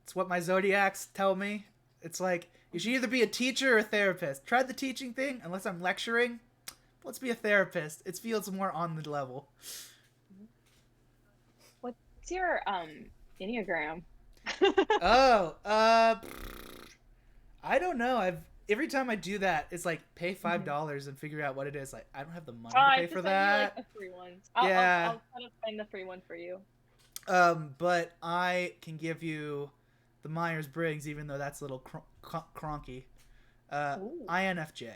It's what my zodiacs tell me. It's like you should either be a teacher or a therapist. Tried the teaching thing, unless I'm lecturing. Let's be a therapist. It feels more on the level. What's your Enneagram? Oh, I don't know. Every time I do that, it's like pay $5 and figure out what it is. Like I don't have the money to pay for that. Like, a free one. Yeah. I'll try to find the free one for you. But I can give you the Myers-Briggs, even though that's a little cronky. INFJ.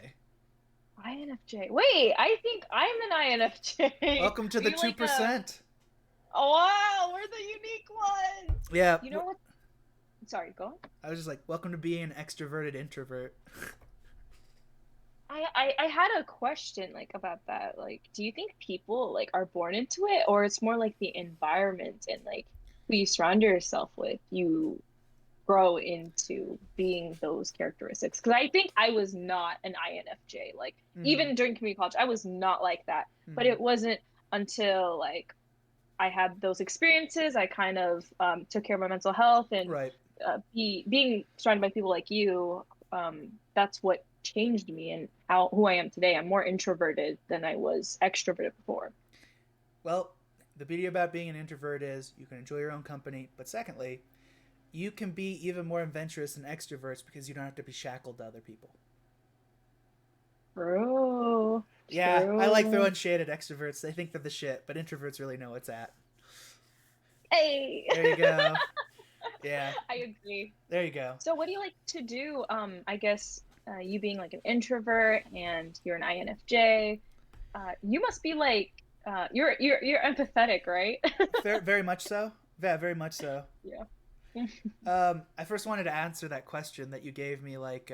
INFJ. Wait, I think I'm an INFJ. Welcome to the 2%. Oh wow, we're the unique ones. Yeah. You know what? Sorry, go on. I was just like, welcome to being an extroverted introvert. I had a question like about that. Like, do you think people like are born into it, or it's more like the environment and like who you surround yourself with, you grow into being those characteristics? Because I think I was not an INFJ. Like even during community college, I was not like that. But it wasn't until like I had those experiences, I kind of took care of my mental health and being surrounded by people like you. That's what changed me and who I am today. I'm more introverted than I was extroverted before. Well, the beauty about being an introvert is you can enjoy your own company, but secondly, you can be even more adventurous than extroverts because you don't have to be shackled to other people. True. Yeah, I like throwing shade at extroverts. They think they're the shit, but introverts really know what's at. Hey. There you go. Yeah. I agree. There you go. So what do you like to do? I guess you being like an introvert and you're an INFJ, you must be like you're empathetic, right? Very much so. Yeah, very much so. Yeah. I first wanted to answer that question that you gave me, like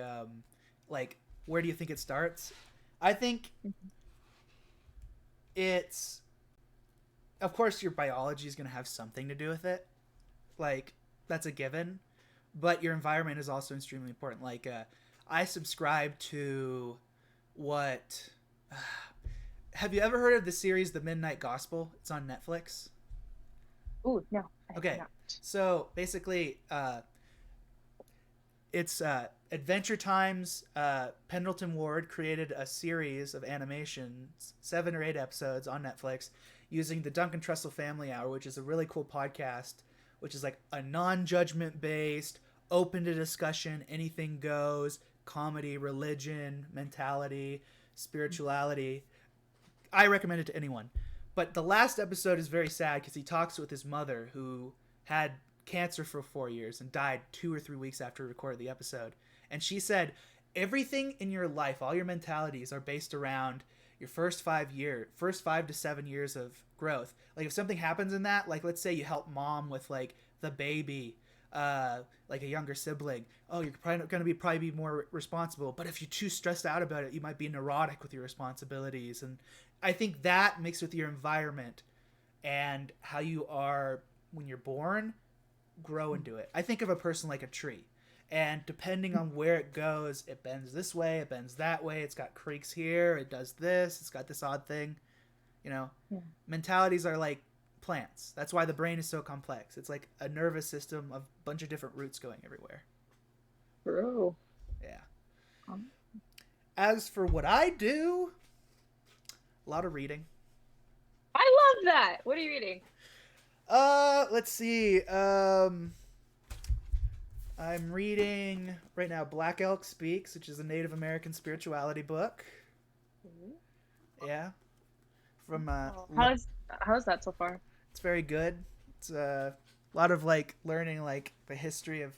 where do you think it starts? I think it's, of course, your biology is going to have something to do with it. Like, that's a given. But your environment is also extremely important. Like, I subscribe to what... have you ever heard of the series The Midnight Gospel? It's on Netflix. Ooh, no. Okay, so basically, it's Adventure Time's Pendleton Ward created a series of animations, 7 or 8 episodes on Netflix, using the Duncan Trussell Family Hour, which is a really cool podcast, which is like a non-judgment based, open to discussion, anything goes, comedy, religion, mentality, spirituality. I recommend it to anyone. But the last episode is very sad because he talks with his mother, who had cancer for 4 years and died 2 or 3 weeks after we recorded the episode. And she said, everything in your life, all your mentalities are based around your first 5 to 7 years of growth. Like if something happens in that, like let's say you help mom with like the baby, like a younger sibling. Oh, you're probably going to probably be more responsible. But if you're too stressed out about it, you might be neurotic with your responsibilities. And I think that mixed with your environment and how you are when you're born, grow into it. I think of a person like a tree. And depending on where it goes, it bends this way, it bends that way, it's got creaks here, it does this, it's got this odd thing. You know, mentalities are like plants. That's why the brain is so complex. It's like a nervous system of a bunch of different roots going everywhere. True. Yeah. As for what I do, a lot of reading. I love that. What are you reading? Let's see. I'm reading right now Black Elk Speaks, which is a Native American spirituality book. Yeah. from Oh, how's that so far? it's very good. It's a lot of like learning like the history of.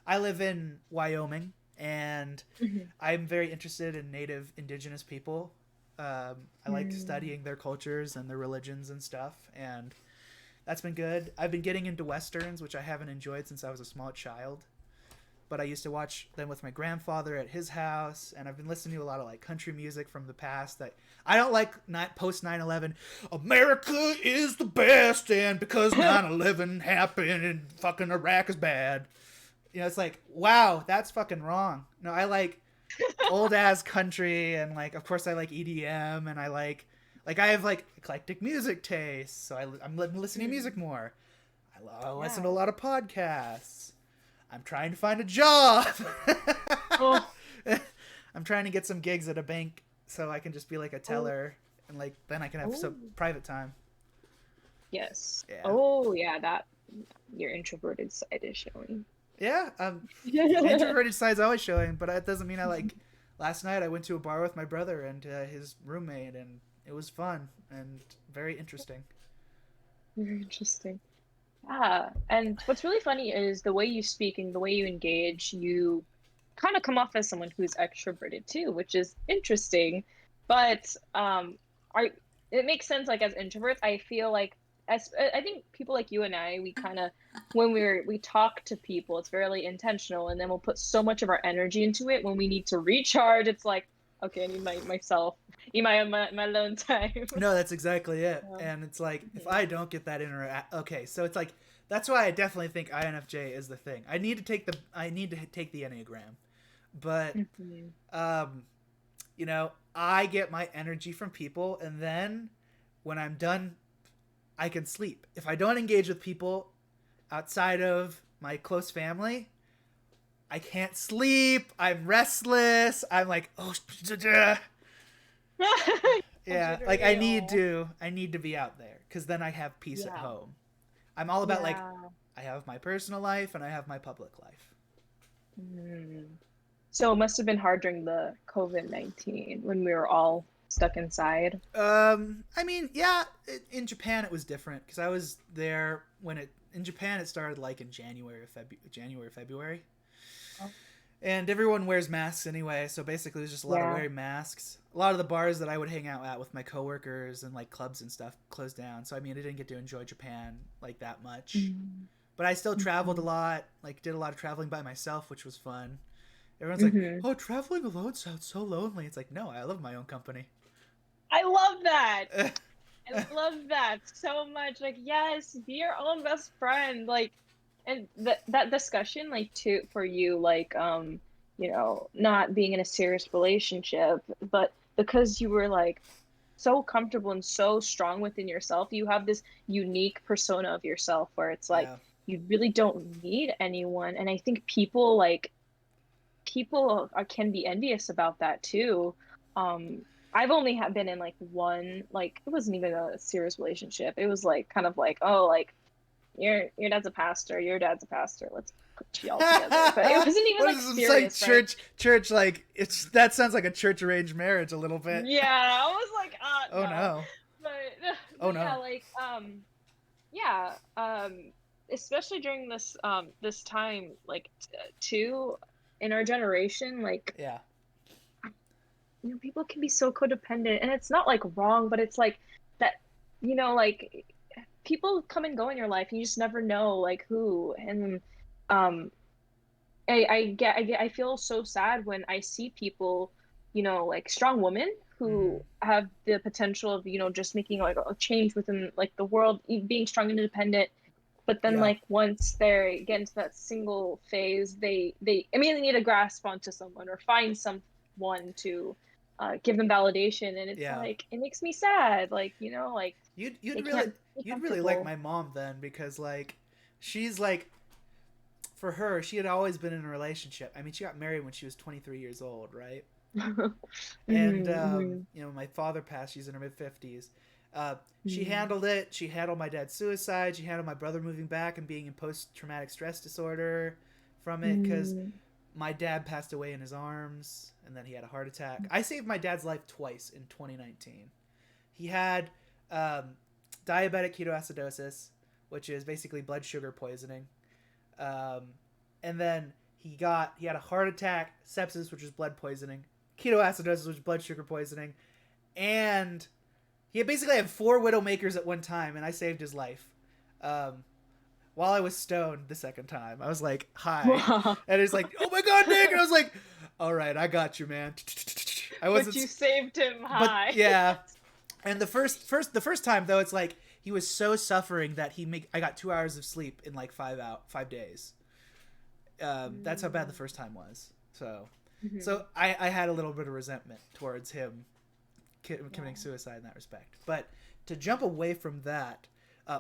I live in Wyoming, and Mhm. I'm very interested in native indigenous people. I like Mm. studying their cultures and their religions and stuff, and that's been good. I've been getting into westerns, which I haven't enjoyed since I was a small child. But I used to watch them with my grandfather at his house, and I've been listening to a lot of like country music from the past that I don't like. Not post 9/11. America is the best, and because 9/11 happened, and fucking Iraq is bad. You know, it's like, wow, that's fucking wrong. No, I like old ass country, and like, of course, I like EDM, and I have like eclectic music tastes, so I'm listening to music Mm. more. I listen to a Yeah. lot of podcasts. I'm trying to find a job. Oh. I'm trying to get some gigs at a bank so I can just be like a Oh. teller, and like then I can have Oh. some private time. Yes. Yeah. Oh, yeah, that your introverted side is showing. Yeah, the introverted side's always showing, but that doesn't mean I like. Last night I went to a bar with my brother and his roommate, and it was fun and very interesting. Very interesting. Yeah. And what's really funny is the way you speak and the way you engage, you kind of come off as someone who's extroverted too, which is interesting. But are it makes sense like as introverts, I feel like as I think people like you and I, we kind of when we talk to people, it's very intentional, and then we'll put so much of our energy into it when we need to recharge. It's like, okay, I need myself, need my alone time. No, that's exactly it. Um, And it's like if mhm. I don't get that okay, so it's like that's why I definitely think INFJ is the thing. I need to take the Enneagram. But Mhm. um you know, I get my energy from people, and then when I'm done, I can sleep. If I don't engage with people outside of my close family, I can't sleep. I'm restless. I'm like, oh, All yeah. Like jittery. Oh, I need to be out there because then I have peace at yeah, home. I'm all about like, yeah. I have my personal life and I have my public life. Mm. So it must have been hard during the COVID-19 when we were all stuck inside. I mean, yeah, in Japan it was different because I was there when it in Japan it started like in January, February, Oh. and everyone wears masks anyway. So basically, it was just a lot of Yeah. wearing masks. A lot of the bars that I would hang out at with my coworkers and like clubs and stuff closed down. So I mean, I didn't get to enjoy Japan like that much. Mm. But I still traveled a Mhm. lot. Like did a lot of traveling by myself, which was fun. Everyone's like, Mhm. "Oh, traveling alone sounds so lonely." It's like, no, I love my own company. I love that. I love that so much. Like, yes, be your own best friend. Like, and that discussion, like, too, for you, like, not being in a serious relationship, but because you were like so comfortable and so strong within yourself, you have this unique persona of yourself where it's like Yeah. you really don't need anyone. And I think people can be envious about that too. I've only been in like one, like it wasn't even a serious relationship. It was like kind of like, oh, like your dad's a pastor, your dad's a pastor. Let's put y'all together. But it wasn't even What like is this like serious, right? church like it's that sounds like a church arranged marriage a little bit. Yeah, I was like, Oh no. no. But Oh but yeah, no. like yeah, especially during this time, like too in our generation, like Yeah. people can be so codependent, and it's not like wrong, but it's like that, like people come and go in your life and you just never know like who. And um I feel so sad when I see people, like strong women Mm-hmm. who have the potential of, just making like a change within like the world, being strong and independent. But then Yeah. like once they get into that single phase, they immediately need to grasp onto someone or find someone to give them validation. And it's Yeah. like it makes me sad. Like, like they can't be You'd really like comfortable. my mom then because like she's like for her she had always been in a relationship. I mean she got married when she was 23 years old, right? And Hmm. you know my father passed. She's in her mid 50s. She Hmm. handled it. She handled my dad's suicide. She handled my brother moving back and being in post traumatic stress disorder from it because Hmm. my dad passed away in his arms and then he had a heart attack. I saved my dad's life twice in 2019. He had um, diabetic ketoacidosis, which is basically blood sugar poisoning. Um, and then he had a heart attack, sepsis, which is blood poisoning, ketoacidosis, which is blood sugar poisoning, and he basically had 4 widowmakers at one time, and I saved his life. While I was stoned the second time, I was like, "Hi," Wow. and it's like, "Oh my god, Nick!" And I was like, "All right, I got you, man." I wasn't, But you saved him but high. yeah. And the first time though, it's like he was so suffering that I got 2 hours of sleep in like 5 days. That's how bad the first time was. So, Mm-hmm. so I had a little bit of resentment towards him committing suicide in that respect. But to jump away from that,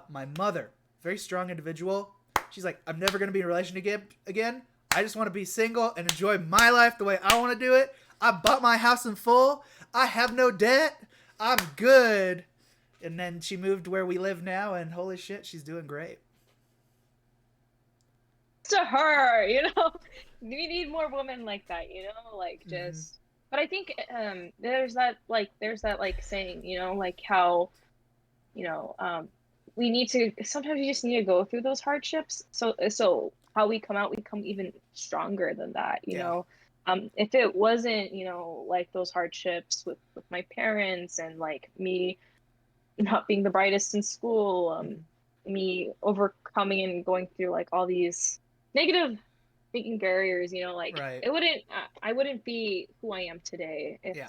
my mother, very strong individual, she's like, I'm never going to be in a relationship again. I just want to be single and enjoy my life the way I want to do it. I bought my house in full. I have no debt. I'm good. And then she moved where we live now, and holy shit, she's doing great. To her, you know, we need more women like that, you know, like just. Mm-hmm. But I think there's that like saying, you know, like how, you know, we need to sometimes you just need to go through those hardships. So how we come even stronger than that, you Yeah. know. If it wasn't, you know, like those hardships with my parents and like me not being the brightest in school, me overcoming and going through like all these negative thinking barriers, you know, like Right. I wouldn't be who I am today if Yeah.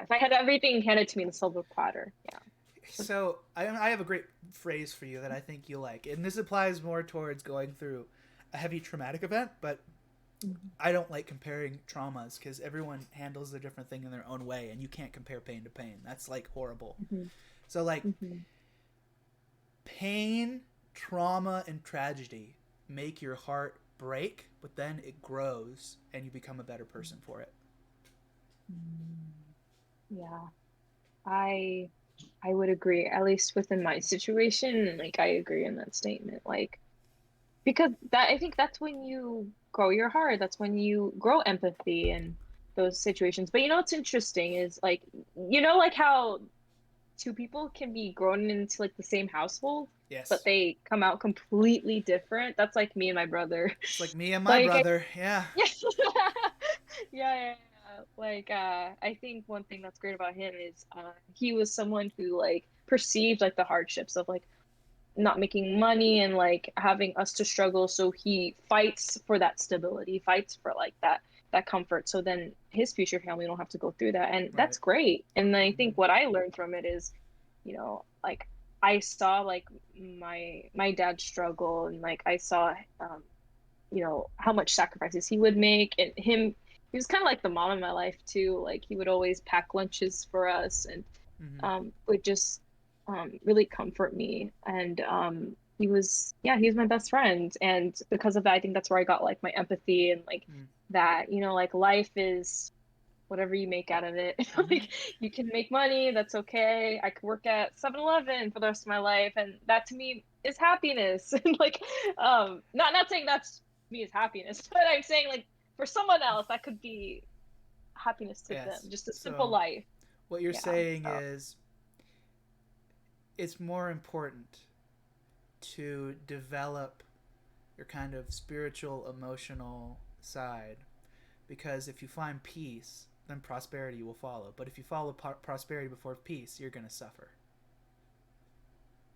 if I had everything handed to me in a silver platter. Yeah. So I have a great phrase for you that I think you like, and this applies more towards going through a heavy traumatic event, but I don't like comparing traumas because everyone handles a different thing in their own way, and you can't compare pain to pain. That's like horrible. Mm-hmm. So like Mm-hmm. pain, trauma, and tragedy make your heart break, but then it grows and you become a better person for it. Yeah, I I would agree, at least within my situation. Like I agree in that statement. Like because that I think that's when you grow your heart. That's when you grow empathy in those situations. But you know what's interesting is like you know like how two people can be grown into like the same household, but Yes. they come out completely different. That's like me and my brother. It's like me and my Like brother. Yeah. yeah. Yeah. Like I think one thing that's great about him is he was someone who like perceived like the hardships of like not making money and like having us to struggle, so he fights for that stability, fights for like that comfort, so then his future family don't have to go through that, and Right. that's great. And I Mm-hmm. think what I learned from it is, you know, like I saw like my dad struggle, and like I saw you know how much sacrifices he would make, and he was kind of like the mom in my life too. Like he would always pack lunches for us, and Mm-hmm. would just really comfort me. And he was my best friend. And because of that, I think that's where I got like my empathy and like that, you know, like life is whatever you make out of it. Mm-hmm. Like you can make money, that's okay. I could work at 7-Eleven for the rest of my life, and that to me is happiness. And like not saying that's me is happiness, but I'm saying like for someone else that could be happiness to them. Yes. Just a simple So life. what you're Yeah. saying So is it's more important to develop your kind of spiritual, emotional side, because if you find peace, then prosperity will follow. But if you follow prosperity before peace, you're going to suffer.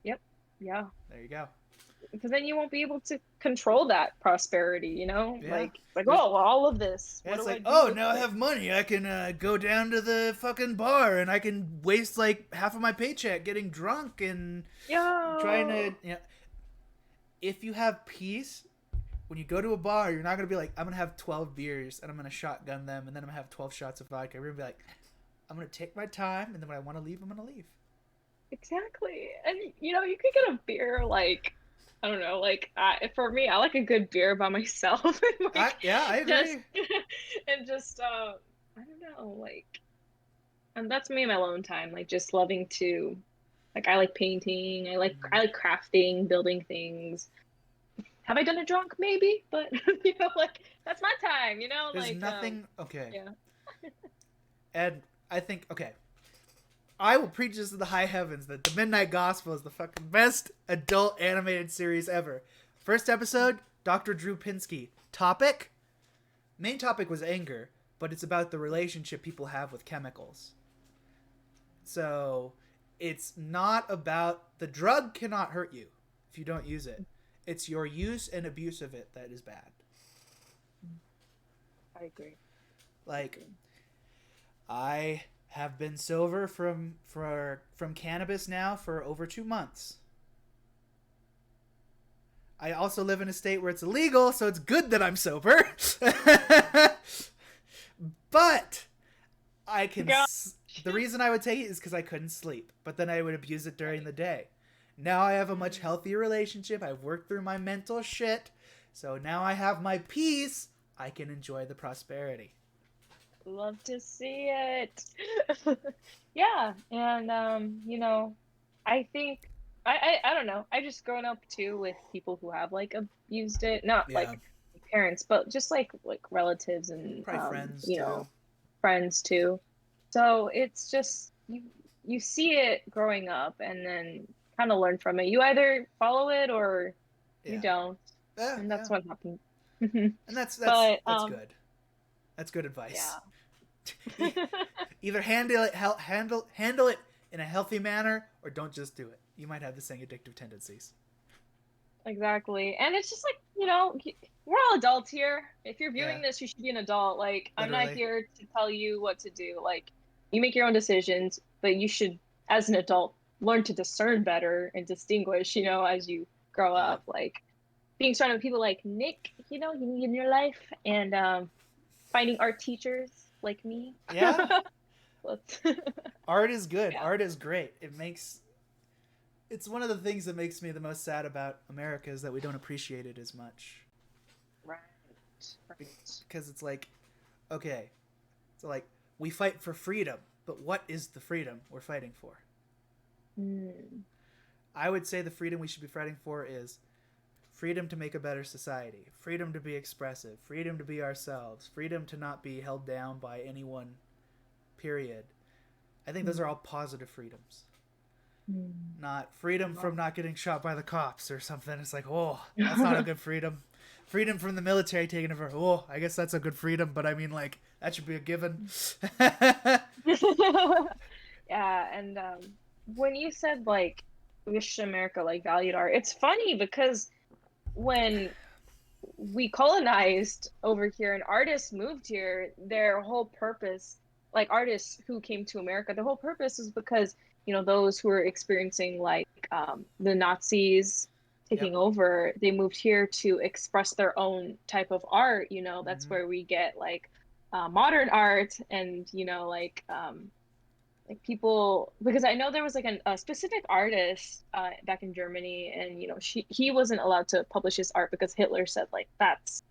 yep. Yeah. There you go. Because then you won't be able to control that prosperity, you know? Yeah. Like, There's, oh, well, all of this. yeah, What it's do I like, do oh, with now I it? have money. I can go down to the fucking bar and I can waste like half of my paycheck getting drunk and trying to. Yo. You know, if you have peace, when you go to a bar, you're not going to be like, I'm going to have 12 beers and I'm going to shotgun them and then I'm going to have 12 shots of vodka. You're going to be like, I'm going to take my time and then when I want to leave, I'm going to leave. Exactly. And, you know, you could get a beer, like, I don't know, like, for me, I like a good beer by myself. And, like, I just, agree. and just, I don't know, like, and that's me in my alone time, like, just loving to, like, I like painting, Mm-hmm. I like crafting, building things. Have I done it drunk? Maybe, but you know, like that's my time, you know, There's like nothing. Okay. yeah. And I think, okay, I will preach this to the high heavens that The Midnight Gospel is the fucking best adult animated series ever. First episode, Dr. Drew Pinsky. Main topic was anger, but it's about the relationship people have with chemicals. So it's not about, the drug cannot hurt you if you don't use it. It's your use and abuse of it that is bad. I agree. Like, I have been sober from cannabis now for over 2 months. I also live in a state where it's illegal, so it's good that I'm sober. But I can... The reason I would take it is because I couldn't sleep, but then I would abuse it during the day. Now I have a much healthier relationship. I've worked through my mental shit, so now I have my peace. I can enjoy the prosperity. Love to see it. Yeah, and you know, I think I don't know. I just grown up too with people who have like abused it, not like parents, but just like relatives and probably friends you too. know, friends too. So it's just you see it growing up and then kind of learn from it. You either follow it or you don't, and that's what happened. And that's but, good. That's good advice. Yeah. Either handle it in a healthy manner, or don't just do it. You might have the same addictive tendencies. Exactly, and it's just like, you know, we're all adults here. If you're viewing this, you should be an adult. Like, literally. I'm not here to tell you what to do. Like, you make your own decisions, but you should, as an adult, learn to discern better and distinguish, you know, as you grow up. Like, being surrounded with people like Nick, you know, you need in your life, and finding art teachers like me. Yeah. Art is good. Yeah. Art is great. It's one of the things that makes me the most sad about America is that we don't appreciate it as much. Right. Because it's like, okay, so like, we fight for freedom, but what is the freedom we're fighting for? I would say the freedom we should be fighting for is freedom to make a better society, freedom to be expressive, freedom to be ourselves, freedom to not be held down by anyone, period. I think those are all positive freedoms. Not freedom from not getting shot by the cops or something. It's like, oh, that's not a good freedom. Freedom from the military taking over. Oh, I guess that's a good freedom, but I mean, like, that should be a given. Yeah, and when you said, like, wish America, like, valued art, it's funny because when we colonized over here and artists moved here, their whole purpose, like artists who came to America, the whole purpose is because, you know, those who were experiencing like the Nazis taking over, they moved here to express their own type of art. You know, that's where we get like modern art and, you know, like people, because I know there was like a specific artist back in Germany, and, you know, he wasn't allowed to publish his art because Hitler said like that's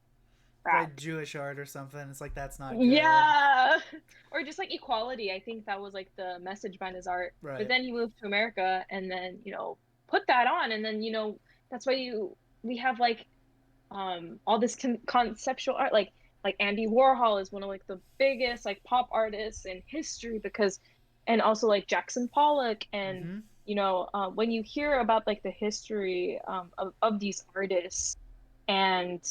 like Jewish art or something. It's like, that's not good. Yeah. Or just like equality. I think that was like the message behind his art. Right. But then he moved to America and then, you know, put that on, and then, you know, that's why we have like all this conceptual art, like Andy Warhol is one of like the biggest like pop artists in history, because, and also like Jackson Pollock, and you know, when you hear about like the history of these artists and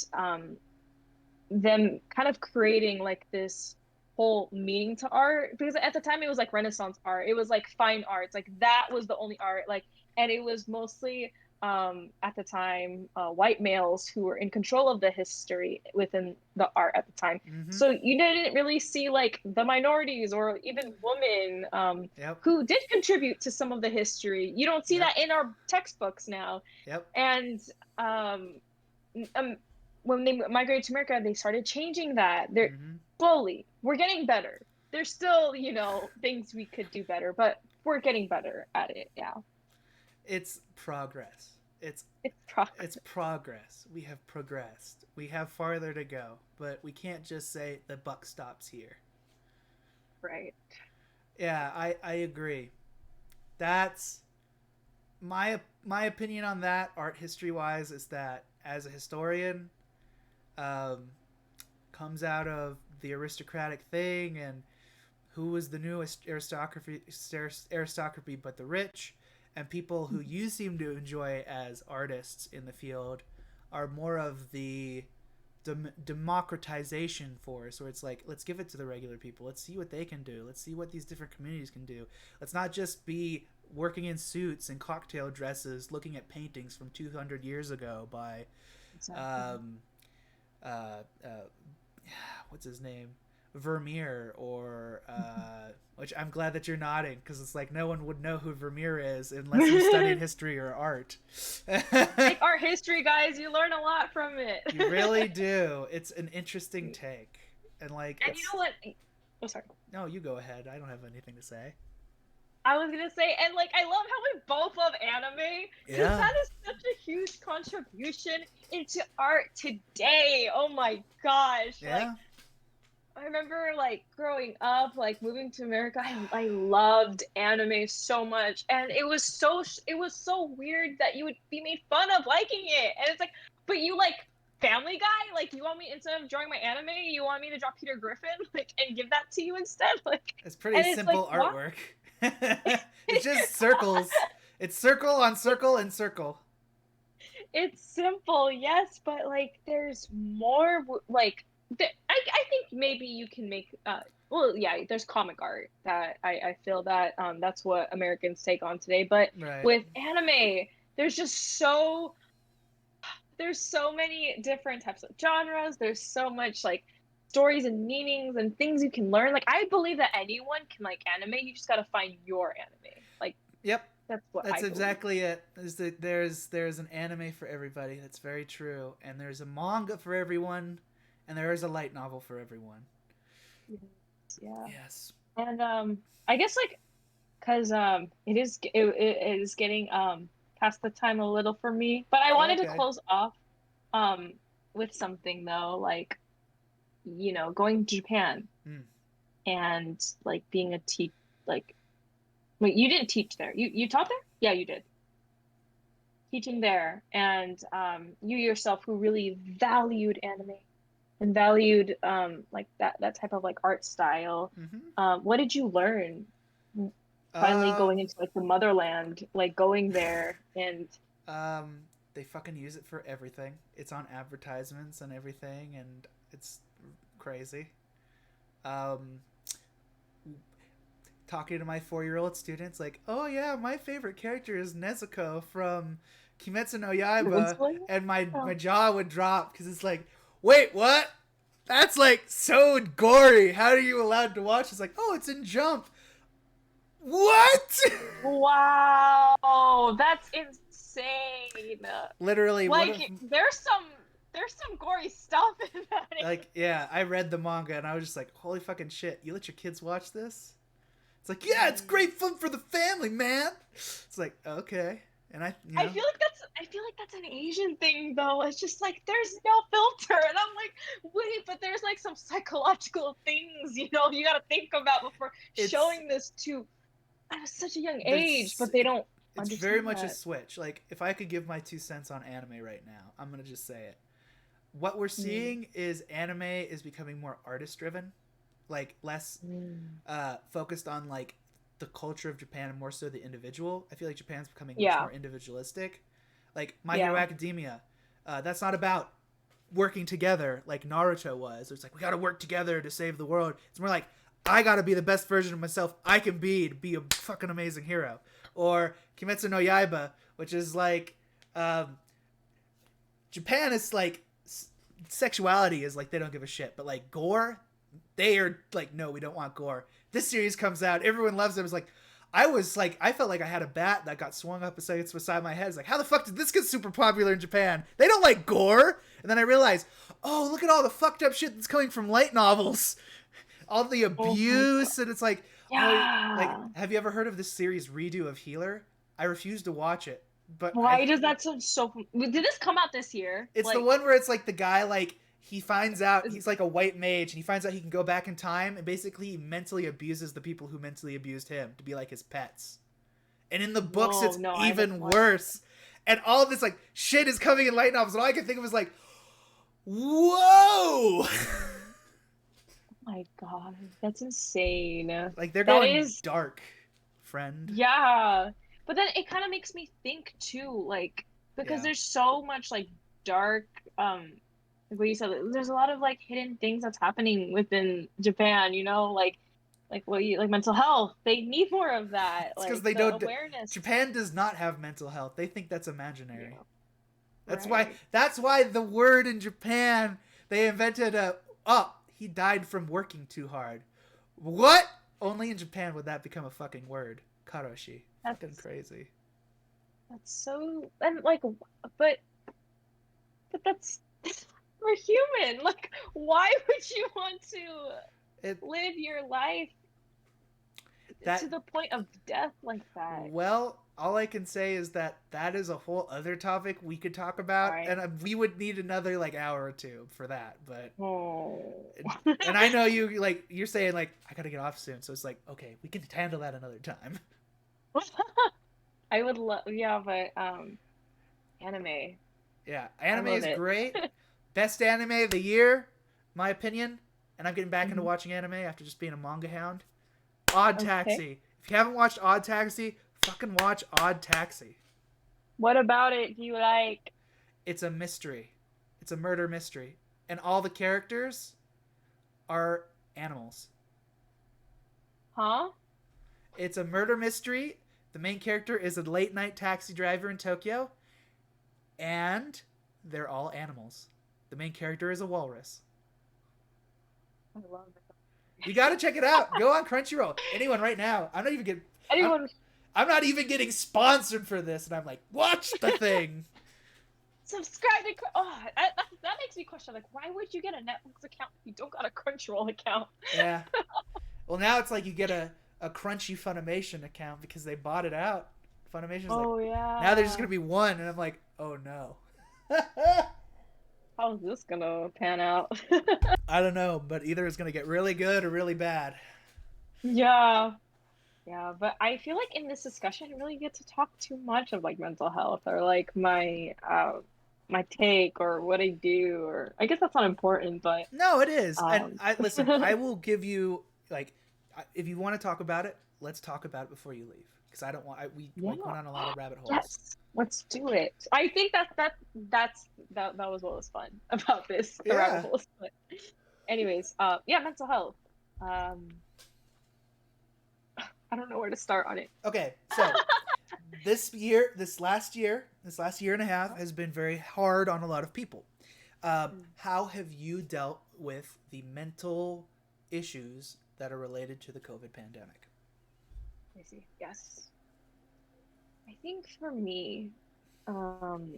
them kind of creating like this whole meaning to art, because at the time it was like Renaissance art, it was like fine arts, like that was the only art, like, and it was mostly at the time white males who were in control of the history within the art at the time. So you didn't really see like the minorities or even women who did contribute to some of the history. You don't see that in our textbooks now. And when they migrated to America, they started changing that. They're slowly, we're getting better. There's still, you know, things we could do better, but we're getting better at it. Yeah. It's progress. It's progress. We have progressed. We have farther to go, but we can't just say the buck stops here. Right. Yeah, I agree. That's my opinion on that, art history wise, is that as a historian, comes out of the aristocratic thing and who was the new aristocracy but the rich, and people who you seem to enjoy as artists in the field are more of the democratization force, where it's like, let's give it to the regular people, let's see what they can do, let's see what these different communities can do, let's not just be working in suits and cocktail dresses looking at paintings from 200 years ago by what's his name, Vermeer, or which I'm glad that you're nodding, because it's like no one would know who Vermeer is unless you studied history or art. Like art history, guys, you learn a lot from it. You really do. It's an interesting take, and like, and you know what? Oh, sorry. No, you go ahead. I don't have anything to say. I was gonna say, and like, I love how we both love anime, because that is such a huge contribution into art today. Oh my gosh! Yeah. Like, I remember like growing up, like moving to America, I loved anime so much, and it was so weird that you would be made fun of liking it, and it's like, but you like Family Guy, like you want me, instead of drawing my anime, you want me to draw Peter Griffin, like, and give that to you instead, like. It's pretty simple like, artwork. It's just circles. It's circle on circle and circle. It's simple, yes, but like there's more, like. I think maybe you can make well, yeah, there's comic art that I feel that that's what Americans take on today, but with anime there's so many different types of genres, there's so much like stories and meanings and things you can learn. Like, I believe that anyone can like anime, you just got to find your anime. Like, yep, that's exactly it. Is that there's an anime for everybody. That's very true. And there's a manga for everyone. And there is a light novel for everyone. Yeah. Yes. And I guess like, cause it is getting past the time a little for me, but I wanted to close off with something though, like, you know, going to Japan and like being a like, wait, you didn't teach there. You taught there? Yeah, you did. Teaching there, and you yourself, who really valued anime and valued like that type of like art style. What did you learn finally going into like the motherland, like going there? And they fucking use it for everything. It's on advertisements and everything, and it's crazy. Talking to my 4-year-old students, like, oh yeah, my favorite character is Nezuko from Kimetsu no Yaiba, and my jaw would drop, because it's like, wait, what? That's like so gory. How are you allowed to watch? It's like, oh, it's in Jump. What? Wow, that's insane. Literally, like there's some gory stuff in that. Like, yeah, I read the manga and I was just like, holy fucking shit! You let your kids watch this? It's like, yeah, it's great fun for the family, man. It's like, okay. And I feel like that's an Asian thing though. It's just like, there's no filter, and I'm like, wait, but there's like some psychological things, you know, you got to think about before showing this to at such a young age. But they don't. It's very much a switch. Like, if I could give my 2 cents on anime right now, I'm gonna just say it. What we're seeing is anime is becoming more artist driven, like less focused on like the culture of Japan and more so the individual. I feel like Japan's becoming much more individualistic. Like My Hero Academia, that's not about working together like Naruto was. It's like, we gotta work together to save the world. It's more like, I gotta be the best version of myself I can be to be a fucking amazing hero. Or Kimetsu no Yaiba, which is like, Japan is like, sexuality is like, they don't give a shit, but like gore, they are like, no, we don't want gore. This series comes out, everyone loves it. It was like, I felt like I had a bat that got swung up beside my head. It's like, how the fuck did this get super popular in Japan? They don't like gore. And then I realized, oh, look at all the fucked up shit that's coming from light novels. All the abuse, and it's like, like, have you ever heard of this series Redo of Healer? I refuse to watch it. But why does that sound so? Did this come out this year? It's like, the one where it's like the guy, like, he finds out he's like a white mage, and he finds out he can go back in time, and basically he mentally abuses the people who mentally abused him to be like his pets. And in the books, it's even worse. And all this like shit is coming in light novels, and all I can think of is like, whoa. my God, that's insane. Like, they're That going is, dark, friend. yeah. But then it kind of makes me think too, like, because Yeah. there's so much like dark, like what you said, there's a lot of like hidden things that's happening within Japan, like what you like mental health. They need more of that, It's because like they the don't. awareness. Japan does not have mental health. They think that's imaginary. Yeah, That's why. right. That's why the word in Japan they invented a. Oh, he died from working too hard. What? Only in Japan would that become a fucking word. Karoshi. Fucking That's crazy. that's so and like, but but that's we're human. Like, why would you want to It live your life to that the point of death like that? well, all I can say is that that is a whole other topic we could talk All about, right. and we would need another like hour or two for that. But Oh. and I know you like you're saying like I gotta get off soon, so it's like okay, we can handle that another time. I would love, yeah, but anime. Yeah, I anime love is it. great. Best anime of the year, my opinion. And I'm getting back into Mhm. watching anime after just being a manga hound. Odd Okay. Taxi. If you haven't watched Odd Taxi, fucking watch Odd Taxi. What about it do you like? It's a mystery. It's a murder mystery. And all the characters are animals. Huh? It's a murder mystery. The main character is a late night taxi driver in Tokyo, and they're all animals. The main character is a walrus. I love You it. gotta check it out. Go on Crunchyroll. Anyone right now. I'm Anyone I'm not even getting sponsored for this, and I'm like, watch the thing. subscribe to that makes me question, like, why would you get a Netflix account if you don't got a Crunchyroll account? Yeah. Well, now it's like you get a Crunchy Funimation account because they bought it out. Funimation's like, Oh now there's just yeah. gonna be one, and I'm like, oh no. How's this gonna pan out? I don't know, but either it's gonna get really good or really bad. Yeah. Yeah, but I feel like in this discussion, I don't really get to talk too much of like mental health or like my take or what I do, or I guess that's not important, but No, it is. And um I listen. I will give you like, if you want to talk about it, let's talk about it before you leave because I don't want. We yeah. like went on a lot of rabbit holes. Yes, let's do it. I think that was what was fun about this, the rabbit Yeah. holes. But anyways, yeah, mental health. Um, I don't know where to start on it. Okay. So this last year and a half has been very hard on a lot of people. How have you dealt with the mental issues that are related to the COVID pandemic? I see. Yes. I think for me, um,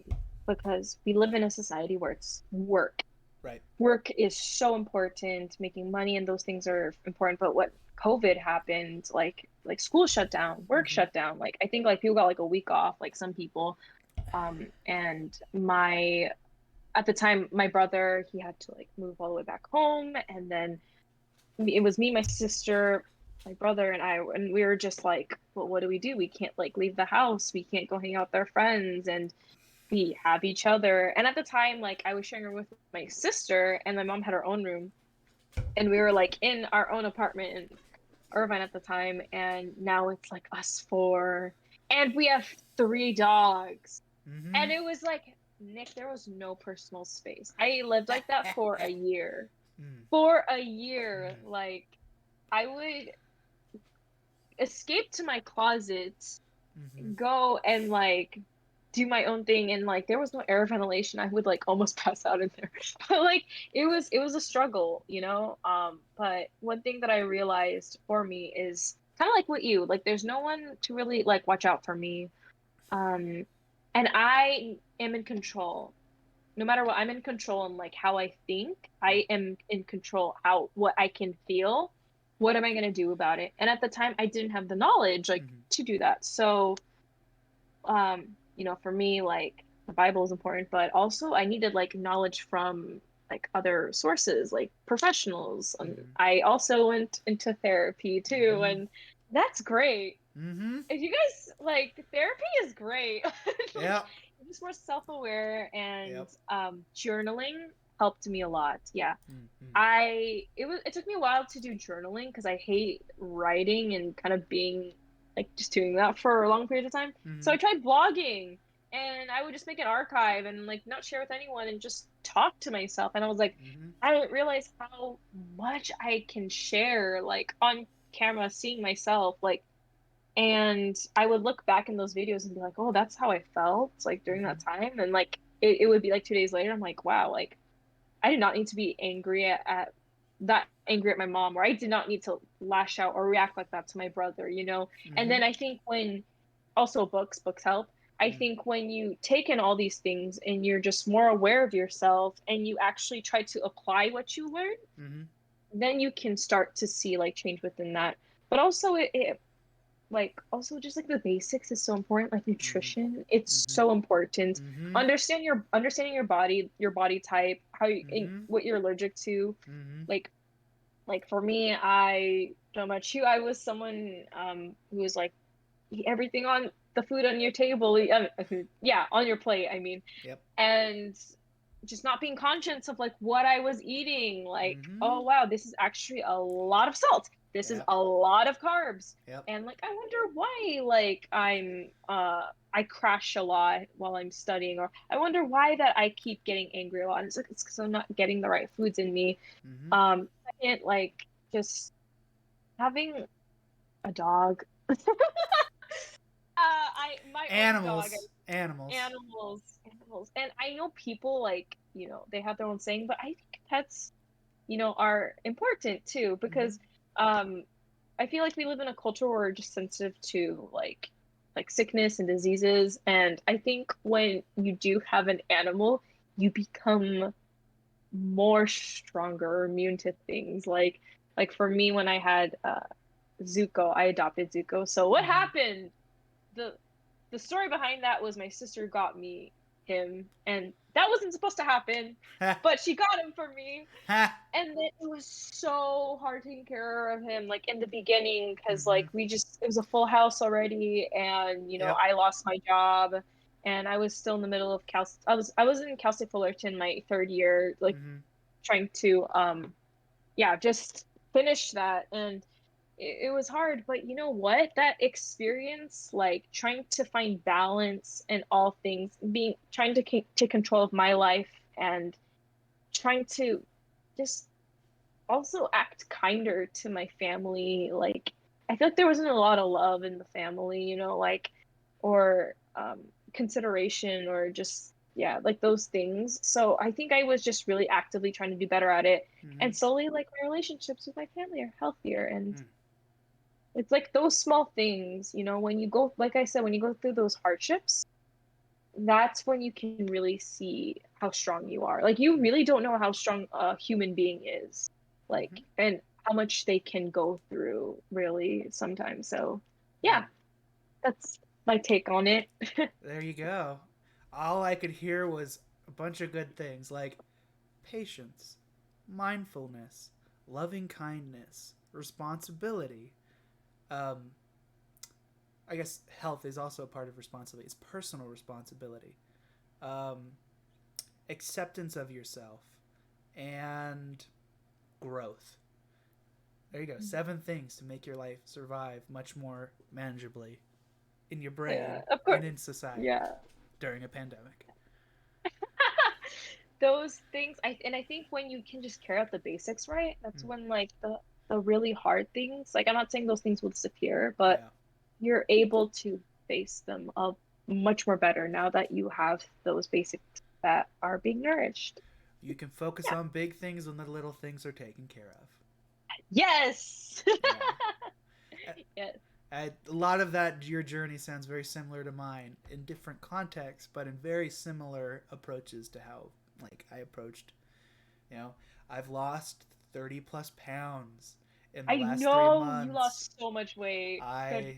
because we live in a society where it's work. Right. Work is so important, making money and those things are important. But what COVID happened, like school shut down, work Mm-hmm. shut down. Like I think like people got like a week off, like some people. And my at the time, my brother, he had to like move all the way back home, and then it was me, my sister, my brother, and I, and we were just like, well, what do we do? We can't like leave the house. We can't go hang out with our friends, and we have each other. And at the time, like I was sharing a room with my sister, and my mom had her own room, and we were like in our own apartment in Irvine at the time. And now it's like us four, and we have three dogs. Mm-hmm. And it was like, Nick, there was no personal space. I lived like that for a year. Mm. For a year, Mm. like I would escape to my closet, Mm-hmm. go and like do my own thing, and like there was no air ventilation. I would like almost pass out in there. But like it was a struggle, you know? But one thing that I realized for me is kind of like what you, like there's no one to really like watch out for me. Um and I am in control. No matter what, I'm in control in like how I think. I am in control how what I can feel. What am I going to do about it? And at the time I didn't have the knowledge like Mm-hmm. to do that. So for me, like the Bible is important, but also I needed like knowledge from like other sources, like professionals. And Mm-hmm. I also went into therapy too, Mm-hmm. and that's great. Mm-hmm. If you guys like, therapy is great. Like Yeah. you're just more self-aware, and Yep. journaling. helped me a lot. Yeah. Mm-hmm. It took me a while to do journaling because I hate writing and kind of being like just doing that for a long period of time. So Mm-hmm. I tried blogging, and I would just make an archive and like not share with anyone and just talk to myself. And I was like, Mm-hmm. I didn't realize how much I can share like on camera, seeing myself like, and I would look back in those videos and be like, oh, that's how I felt like during Mm-hmm. that time. And like it would be like 2 days later, I'm like, wow, like I did not need to be angry at that angry at my mom, or I did not need to lash out or react like that to my brother, you know? And Mm-hmm. then I think when also books help. I Mm-hmm. think when you take in all these things and you're just more aware of yourself and you actually try to apply what you learn, Mm-hmm. then you can start to see like change within that. But also it like also just like the basics is so important, like Mm-hmm. nutrition, it's Mm-hmm. so important. Mm-hmm. Understanding your body type, how you Mm-hmm. what you're allergic to. Mm-hmm. like like for me, I don't know about you, I was someone who was like, eat everything on the food on your table, yeah, on your plate, I mean. Yep. And just not being conscious of like what I was eating. Like, Mm-hmm. oh wow, this is actually a lot of salt. This is Yep. a lot of carbs. Yep. And like I wonder why like I crash a lot while I'm studying, or I wonder why that I keep getting angry a lot. And it's like it's because I'm not getting the right foods in me. Mm-hmm. Second, like just having a dog. I my own dog. Animals. Animals. Animals. And I know people like, they have their own saying, but I think pets, are important too Mm-hmm. because um I feel like we live in a culture where we're just sensitive to like sickness and diseases. And I think when you do have an animal, you become more stronger, immune to things. Like for me when I had Zuko, I adopted Zuko. So what Mm-hmm. happened? The the story behind that was my sister got me him, and that wasn't supposed to happen, Ha. but she got him for me. Ha. And then it was so hard taking care of him, like in the beginning, because Mm-hmm. like it was a full house already, and Yep. I lost my job, and I was still in the middle of I was in Cal State Fullerton my third year, like Mm-hmm. trying to yeah, just finish that. And it was hard, but you know what? That experience, like trying to find balance in all things, being trying to take control of my life, and trying to just also act kinder to my family. Like I feel like there wasn't a lot of love in the family, like or consideration, or just yeah, like those things. So I think I was just really actively trying to do better at it. Mm-hmm. And slowly, like my relationships with my family are healthier. And Mm. it's like those small things, when you go, like I said, when you go through those hardships, that's when you can really see how strong you are. Like you Mm. really don't know how strong a human being is, like, Mm-hmm. and how much they can go through really sometimes. So, Mm. yeah, that's my take on it. There you go. All I could hear was a bunch of good things like patience, mindfulness, loving kindness, responsibility. Um, I guess health is also a part of responsibility. It's personal responsibility, um, acceptance of yourself, and growth. There you go. 7 things to make your life survive much more manageably in your Yeah, brain of course. and in society Yeah. during a pandemic. Those things, I think when you can just carry out the basics right, that's Mm. when like the really hard things, like I'm not saying those things will disappear, but Yeah. you're able to face them up much more better now that you have those basics that are being nourished. You can focus Yeah. on big things when the little things are taken care of. Yes. Yeah. Yes. A lot of that, your journey sounds very similar to mine in different contexts, but in very similar approaches to how, like, I approached. You know, I've lost 30 plus pounds in the I last three know you months. lost so much weight. Good.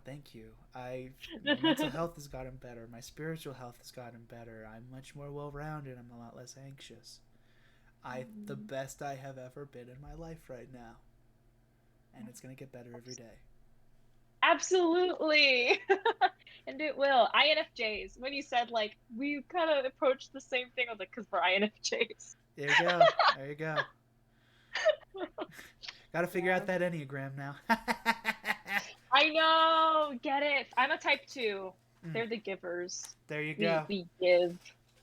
Thank you. My mental health has gotten better. My spiritual health has gotten better. I'm much more well rounded. I'm a lot less anxious. The best I have ever been in my life right now, and it's gonna get better every day. Absolutely. And it will. INFJs. When you said like we kind of approached the same thing, I was like, because we're INFJs. There you go. There you go. Got to figure out that Enneagram now. I know. Get it. I'm a type 2. Mm, They're the givers. there you We go. we give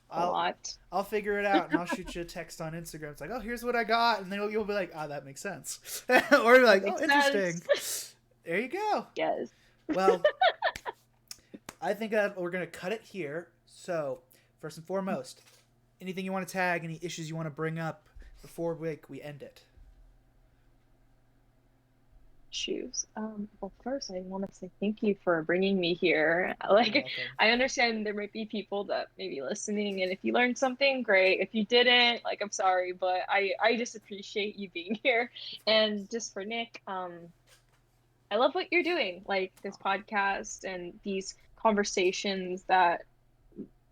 a I'll lot. I'll figure it out and I'll shoot you a text on Instagram. It's like, oh, here's what I got, and then you'll be like, oh, that makes sense, or you're like, oh, Makes interesting. sense. There you go. Yes. Well, I think that we're gonna cut it here. So, first and foremost, anything you want to tag, any issues you want to bring up before we end it. Choose. Well, first, I want to say thank you for bringing me here. Like, Welcome. I understand there might be people that may be listening, and if you learned something, great. If you didn't, like, I'm sorry, but I just appreciate you being here. And just for Nick, I love what you're doing, like this podcast and these conversations that,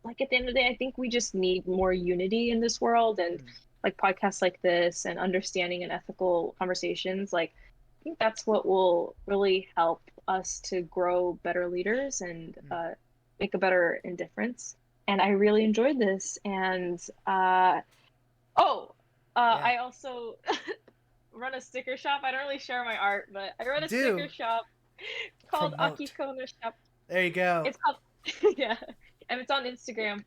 like, at the end of the day, I think we just need more unity in this world, and like podcasts like this and understanding and ethical conversations, like I think that's what will really help us to grow better leaders and make a better difference. And I really enjoyed this. And Yeah. I also run a sticker shop. I don't really share my art, but I run a sticker shop called Promote. Akikono Shop. There you go. It's called yeah, and it's on Instagram.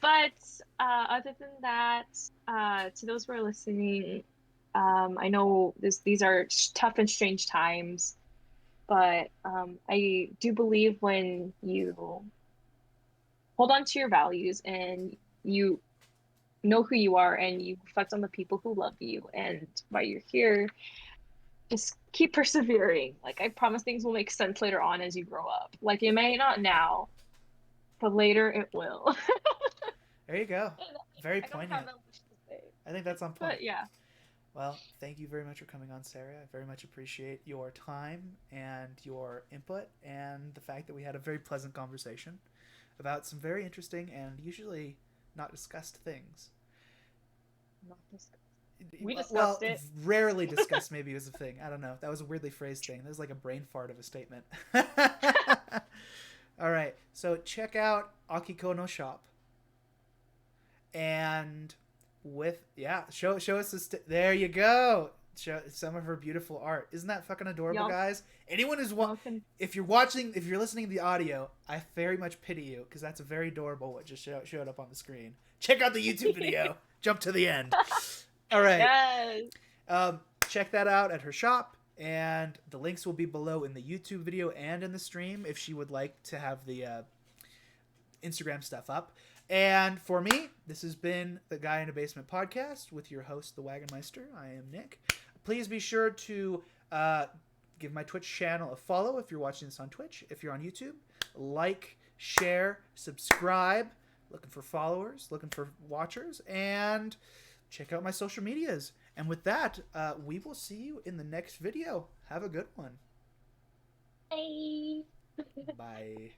But other than that, to those who are listening, I know these are tough and strange times, but I do believe when you hold on to your values and you know who you are and you reflect on the people who love you and why you're here, just keep persevering. Like, I promise things will make sense later on as you grow up. Like, it may not now, but later it will. There you go. Very I don't poignant. have that much to say. I think that's on point. But yeah. Well, thank you very much for coming on, Sarah. I very much appreciate your time and your input and the fact that we had a very pleasant conversation about some very interesting and usually not discussed things. Not discussed. We discussed it. Rarely discussed maybe was a thing. I don't know. That was a weirdly phrased thing. That was like a brain fart of a statement. All right. So check out Akikono Shop. And show us there you go. Show some of her beautiful art. Isn't that fucking adorable, guys? Anyone who's if you're listening to the audio, I very much pity you because that's a very adorable what just showed up on the screen. Check out the YouTube video. Jump to the end. All right. Yes. Check that out at her shop, and the links will be below in the YouTube video and in the stream if she would like to have the Instagram stuff up. And for me, this has been the Guy in a Basement podcast with your host, the Wagonmeister. I am Nick. Please be sure to give my Twitch channel a follow if you're watching this on Twitch. If you're on YouTube, like, share, subscribe. Looking for followers, looking for watchers, and check out my social medias. And with that, we will see you in the next video. Have a good one. Bye. Bye.